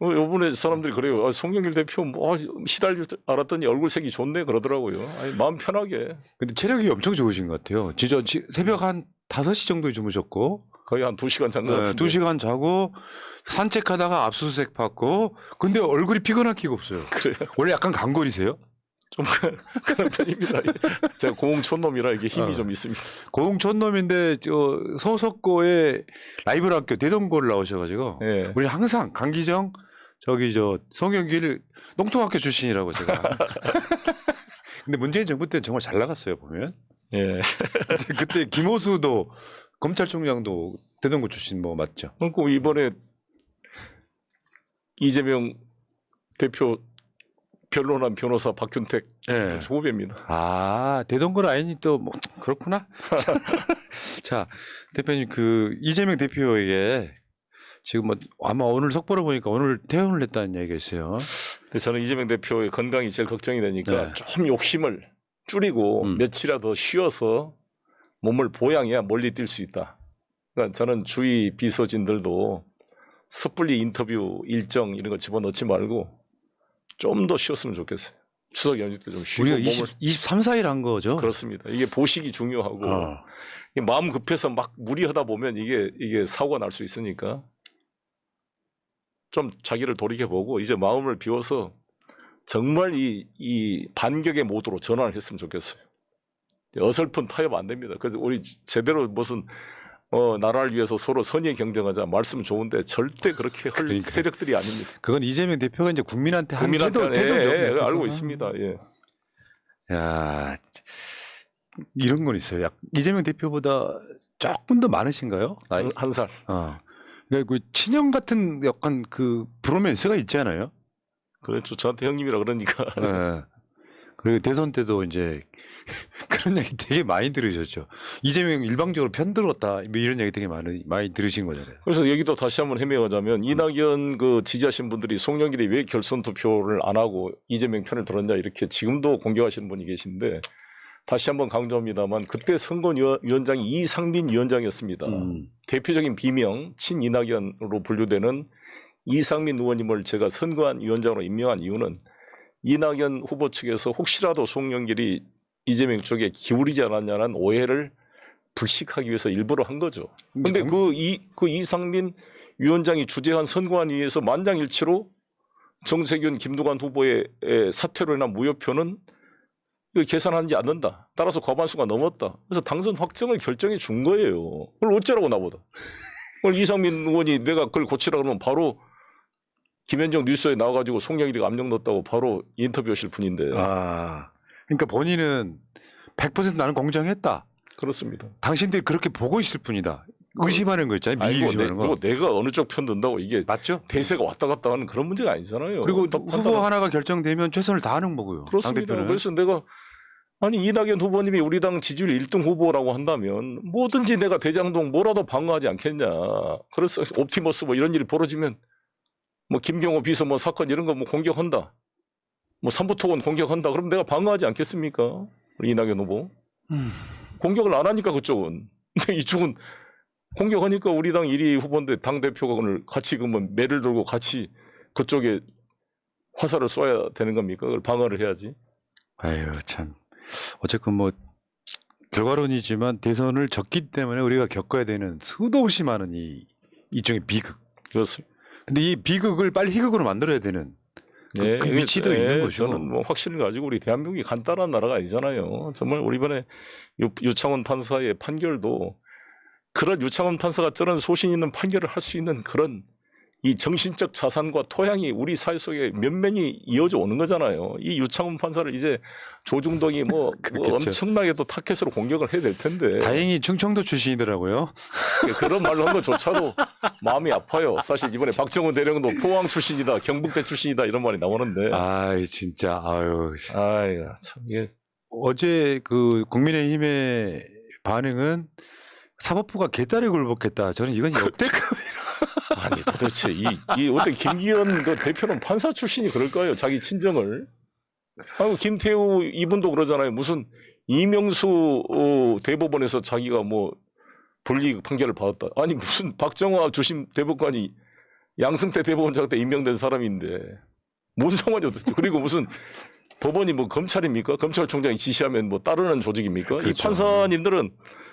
요번에 사람들이 그래요. 송영길 대표 뭐 시달릴 줄 알았더니 얼굴색이 좋네 그러더라고요. 아니, 마음 편하게. 근데 체력이 엄청 좋으신 것 같아요. 진짜 새벽 한 5시 정도에 주무셨고 거의 한 2시간 잔 것 네, 같은데. 2시간 자고 산책하다가 압수수색 받고 근데 얼굴이 피곤할 기가 없어요. 그래요. 원래 약간 강골이세요? 좀 그런 편입니다. 제가 고흥촌놈이라 이게 힘이 어. 좀 있습니다. 고흥촌놈인데 저 서석고에 라이벌 학교 대동고를 나오셔가지고 예. 우리 항상 강기정 저기 저 송영길 농통학교 출신이라고 제가. 근데 문재인 정부 때는 정말 잘 나갔어요 보면. 예. 그때 김호수도 검찰총장도 대동고 출신 뭐 맞죠? 그리고 이번에 이재명 대표 변론한 변호사 박균택 네. 후배입니다. 아 대동고 라인이 또 뭐 그렇구나. 자 대표님 그 이재명 대표에게 지금 뭐 아마 오늘 속보를 보니까 오늘 퇴원을 했다는 얘기가 있어요. 근데 저는 이재명 대표의 건강이 제일 걱정이 되니까 네. 좀 욕심을 줄이고 며칠이라도 더 쉬어서 몸을 보양해야 멀리 뛸 수 있다. 그러니까 저는 주위 비서진들도 섣불리 인터뷰 일정 이런 거 집어넣지 말고 좀 더 쉬었으면 좋겠어요. 추석 연휴 때 좀 쉬고 우리가 몸을 23, 4일 한 거죠. 그렇습니다. 이게 보식이 중요하고 이게 마음 급해서 막 무리하다 보면 이게 사고가 날 수 있으니까 좀 자기를 돌이켜보고 이제 마음을 비워서 정말 이 반격의 모드로 전환을 했으면 좋겠어요. 어설픈 타협 안 됩니다. 그래서 우리 제대로 무슨 나라를 위해서 서로 선의 경쟁하자 말씀 좋은데 절대 그렇게 할 그러니까요. 세력들이 아닙니다. 그건 이재명 대표가 이제 국민한테 한 국민한테 태도죠. 알고 있습니다. 예. 야 이런 건 있어요. 이재명 대표보다 조금 더 많으신가요? 나이? 한 살. 그러니까 그 친형 같은 약간 그 브로맨스가 있잖아요. 그렇죠. 저한테 형님이라 그러니까. 네. 그리고 대선 때도 이제 그런 얘기 되게 많이 들으셨죠. 이재명 일방적으로 편들었다 뭐 이런 얘기 되게 많이 들으신 거잖아요. 그래서 여기도 다시 한번 헤매가자면 이낙연 그 지지하신 분들이 송영길이 왜 결선 투표를 안 하고 이재명 편을 들었냐 이렇게 지금도 공격하시는 분이 계신데 다시 한번 강조합니다만 그때 선거위원장이 이상민 위원장이었습니다. 대표적인 비명 친이낙연으로 분류되는 이상민 의원님을 제가 선거안 위원장으로 임명한 이유는 이낙연 후보 측에서 혹시라도 송영길이 이재명 쪽에 기울이지 않았냐는 오해를 불식하기 위해서 일부러 한 거죠. 그런데 그 이상민 위원장이 주재한 선거안위에서 만장일치로 정세균, 김두관 후보의 사퇴로 인한 무효표는 계산하지 않는다. 따라서 과반수가 넘었다. 그래서 당선 확정을 결정해 준 거예요. 그걸 어쩌라고 나보다. 오늘 이상민 의원이 내가 그걸 고치라 그러면 바로 김현정 뉴스에 나와가지고 송영길이가 압력 넣었다고 바로 인터뷰하실 분인데. 그러니까 본인은 100% 나는 공정했다. 그렇습니다. 당신들이 그렇게 보고 있을 뿐이다. 의심하는 거 있잖아요. 미리 의심하는 거. 내가 어느 쪽 편 든다고 이게 맞죠? 대세가 왔다 갔다 하는 그런 문제가 아니잖아요. 그리고 후보 하나가 결정되면 최선을 다하는 거고요. 그렇습니다. 당대표는. 그래서 내가 아니 이낙연 후보님이 우리 당 지지율 1등 후보라고 한다면 뭐든지 내가 대장동 뭐라도 방어하지 않겠냐. 그래서 옵티머스 뭐 이런 일이 벌어지면 뭐 김경호 비서 뭐 사건 이런 거 뭐 공격한다. 뭐 삼부토건 공격한다. 그럼 내가 방어하지 않겠습니까? 우리 이낙연 후보. 공격을 안 하니까 그쪽은. 근데 이쪽은 공격하니까 우리 당 1위 후보인데 당대표가 오늘 같이 그러면 매를 들고 같이 그쪽에 화살을 쏘아야 되는 겁니까? 그걸 방어를 해야지. 아유 참. 어쨌건 뭐 결과론이지만 대선을 졌기 때문에 우리가 겪어야 되는 수도 없이 많은 이 일종의 비극. 그렇습니다. 근데 이 비극을 빨리 희극으로 만들어야 되는 그 위치도 있는 거죠. 저는 뭐 확신을 가지고 우리 대한민국이 간단한 나라가 아니잖아요. 정말 우리 이번에 유창원 판사의 판결도 그런 유창원 판사가 저런 소신 있는 판결을 할 수 있는 그런 이 정신적 자산과 토양이 우리 사회 속에 면면이 이어져 오는 거잖아요. 이 유창원 판사를 이제 조중동이 뭐 엄청나게 또 타켓으로 공격을 해야 될 텐데. 다행히 충청도 출신이더라고요. 그런 말로 한 것조차도 마음이 아파요. 사실 이번에 박정훈 대령도 포항 출신이다, 경북대 출신이다 이런 말이 나오는데. 아이 진짜 아유. 아유 참 이게 어제 그 국민의힘의 반응은 사법부가 개딸을 굴복했다. 저는 이건 역대급이라. 아니다. 도대체 이 어떻게 김기현 그 대표는 판사 출신이 그럴까요? 자기 친정을. 아니, 김태우 이분도 그러잖아요. 무슨 이명수 대법원에서 자기가 뭐 불이익 판결을 받았다. 아니 무슨 박정화 주심 대법관이 양승태 대법원장 때 임명된 사람인데 뭔 상관이 어떻게? 그리고 무슨 법원이 뭐 검찰입니까? 검찰총장이 지시하면 뭐 따르는 조직입니까? 그렇죠. 이 판사님들은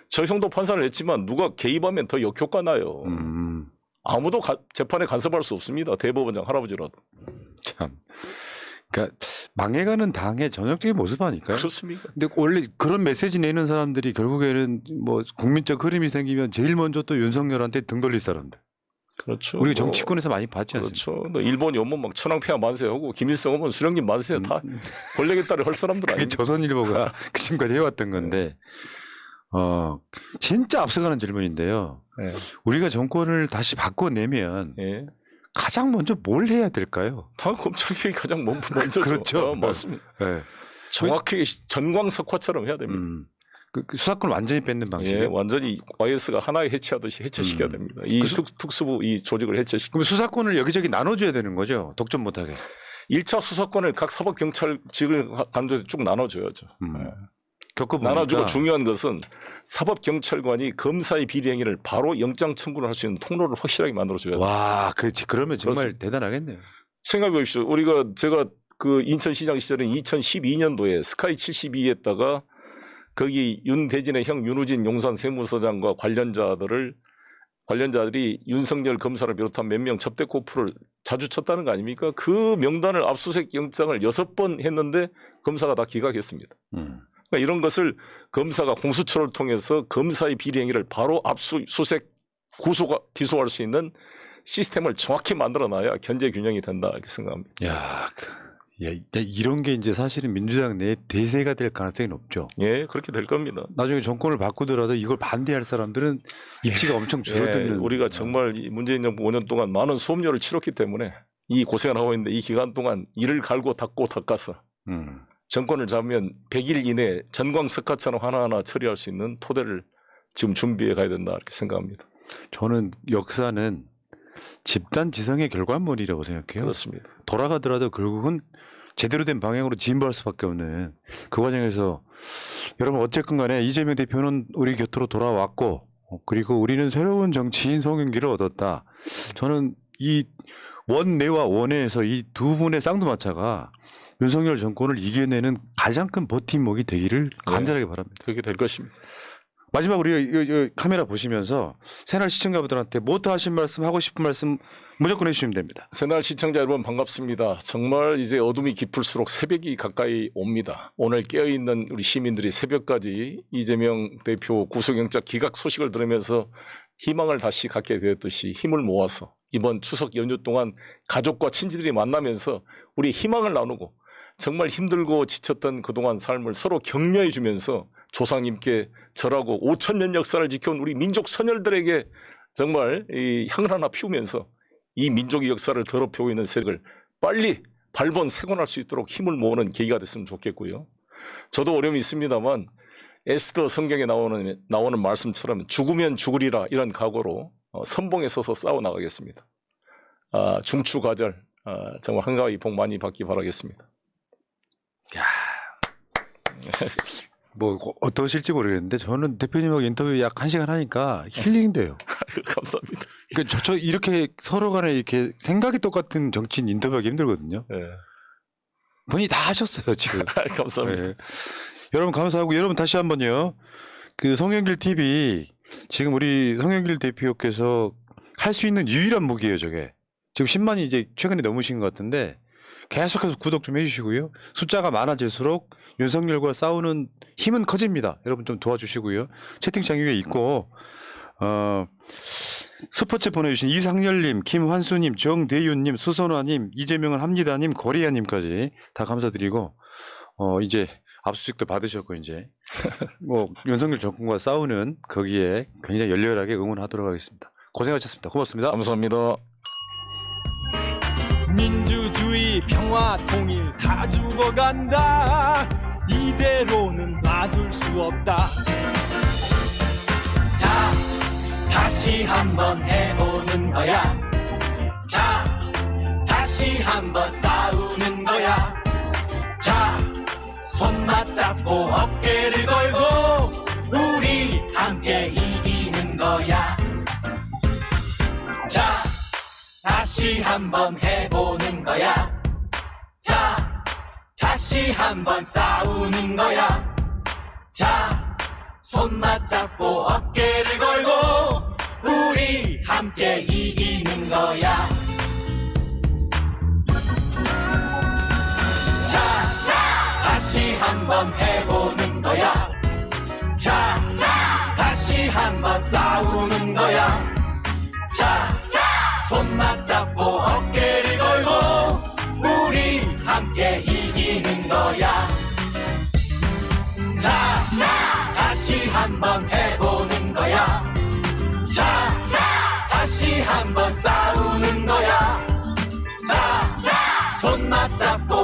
저 형도 판사를 했지만 누가 개입하면 더 역효과 나요. 아무도 재판에 간섭할 수 없습니다. 대법원장 할아버지라도. 참. 그러니까 망해가는 당의 전형적인 모습 아닐까요? 그렇습니까? 근데 원래 그런 메시지 내는 사람들이 결국에는 뭐 국민적 흐름이 생기면 제일 먼저 또 윤석열한테 등 돌릴 사람들. 그렇죠. 우리 정치권에서 많이 봤지 않습니까? 그렇죠. 일본이 오면 막 천황폐하 만세하고 김일성 오면 수령님 만세 다 권력에 따라 할 사람들 그게 아닙니까? 조선일보가 그 지금까지 해왔던 건데 진짜 앞서가는 질문인데요. 네. 우리가 정권을 다시 바꿔내면 예. 가장 먼저 뭘 해야 될까요? 다 검찰개혁이 가장 먼저죠. 그렇죠. 맞습니다. 네. 정확하게 전광석화처럼 해야 됩니다. 그 수사권 완전히 뺏는 방식. 예, 완전히 YS가 하나에 해체하듯이 해체시켜야 됩니다. 이 특수부 이 조직을 해체시키고. 그럼 수사권을 여기저기 나눠줘야 되는 거죠? 독점 못하게. 1차 수사권을 각 사법경찰직을 간도에 쭉 나눠줘야죠. 겪어보니까 나눠주고 중요한 것은 사법경찰관이 검사의 비리행위를 바로 영장 청구를 할 수 있는 통로를 확실하게 만들어줘야 돼요. 와, 그렇지. 그러면 정말 그렇습니다. 대단하겠네요. 생각해 보십시오. 제가 그 인천시장 시절에 2012년도에 스카이 72에다가 거기 윤대진의 형 윤우진 용산 세무서장과 관련자들이 윤석열 검사를 비롯한 몇 명 접대 코프를 자주 쳤다는 거 아닙니까? 그 명단을 압수수색 영장을 6번 했는데 검사가 다 기각했습니다. 그러니까 이런 것을 검사가 공수처를 통해서 검사의 비리행위를 바로 압수수색 기소할 수 있는 시스템을 정확히 만들어놔야 견제 균형이 된다 이렇게 생각합니다. 야, 이런 게 이제 사실은 민주당 내 대세가 될 가능성이 높죠. 예, 그렇게 될 겁니다. 나중에 정권을 바꾸더라도 이걸 반대할 사람들은 입지가 엄청 줄어드는. 우리가 정말 이 문재인 정부 5년 동안 많은 수업료를 치렀기 때문에 이 고생을 하고 있는데 이 기간 동안 이를 갈고 닦아서 정권을 잡으면 100일 이내에 전광석화처럼 하나하나 처리할 수 있는 토대를 지금 준비해 가야 된다 이렇게 생각합니다. 저는 역사는 집단 지성의 결과물이라고 생각해요. 그렇습니다. 돌아가더라도 결국은 제대로 된 방향으로 진보할 수밖에 없는 그 과정에서 여러분 어쨌건 간에 이재명 대표는 우리 곁으로 돌아왔고 그리고 우리는 새로운 정치인 송영길을 얻었다. 저는 이 원내와 원외에서 이 두 분의 쌍두마차가 윤석열 정권을 이겨내는 가장 큰 버팀목이 되기를 간절하게 바랍니다. 그렇게 될 것입니다. 마지막으로 이 카메라 보시면서 새날 시청자분들한테 모터 하신 말씀 하고 싶은 말씀 무조건 해주시면 됩니다. 새날 시청자 여러분 반갑습니다. 정말 이제 어둠이 깊을수록 새벽이 가까이 옵니다. 오늘 깨어있는 우리 시민들이 새벽까지 이재명 대표 구속영장 기각 소식을 들으면서 희망을 다시 갖게 되었듯이 힘을 모아서 이번 추석 연휴 동안 가족과 친지들이 만나면서 우리 희망을 나누고 정말 힘들고 지쳤던 그동안 삶을 서로 격려해 주면서 조상님께 절하고 5,000년 역사를 지켜온 우리 민족 선열들에게 정말 이 향을 하나 피우면서 이 민족의 역사를 더럽히고 있는 세력을 빨리 발본 세곤할 수 있도록 힘을 모으는 계기가 됐으면 좋겠고요. 저도 어려움이 있습니다만 에스더 성경에 나오는 말씀처럼 죽으면 죽으리라 이런 각오로 선봉에 서서 싸워나가겠습니다. 중추가절 정말 한가위 복 많이 받기 바라겠습니다. 뭐 어떠실지 모르겠는데 저는 대표님하고 인터뷰 약 1시간 하니까 힐링돼요. 감사합니다. 그러니까 저 이렇게 서로 간에 이렇게 생각이 똑같은 정치인 인터뷰하기 힘들거든요. 네. 본인이 다 하셨어요 지금. 감사합니다. 네. 여러분 감사하고 여러분 다시 한번요. 그 송영길 TV 지금 우리 송영길 대표께서 할 수 있는 유일한 무기예요 저게. 지금 10만이 이제 최근에 넘으신 것 같은데 계속해서 구독 좀 해주시고요. 숫자가 많아질수록 윤석열과 싸우는 힘은 커집니다. 여러분 좀 도와주시고요. 채팅창 위에 있고 슈퍼챗 보내주신 이상열님, 김환수님, 정대윤님, 수선화님, 이재명을 합니다님, 거리아님까지 다 감사드리고 이제 압수수색도 받으셨고 이제 뭐 윤석열 정권과 싸우는 거기에 굉장히 열렬하게 응원하도록 하겠습니다. 고생하셨습니다. 고맙습니다. 감사합니다. 민주주의 평화 통일 다 죽어간다 이대로는 놔둘 수 없다 자 다시 한번 해보는 거야 다시 한번 싸우는 거야. 자, 손 맞잡고 어깨를 걸고 우리 함께 이기는 거야. 자, 다시 한번 해보는 거야. 자, 다시 한번 싸우는 거야. 자, 손 맞잡고 어깨를 걸고 우리 함께 이기는 거야. 자, 다시 한번 해보는 거야. 자, 다시 한번 싸우는 거야. 자, 손 맞잡고 어깨를 걸고 우리 함께 이기는 거야. 자, 다시 한번 해보는 거야. 자, 다시 한번 싸우는 거야. 자, 손 맞잡고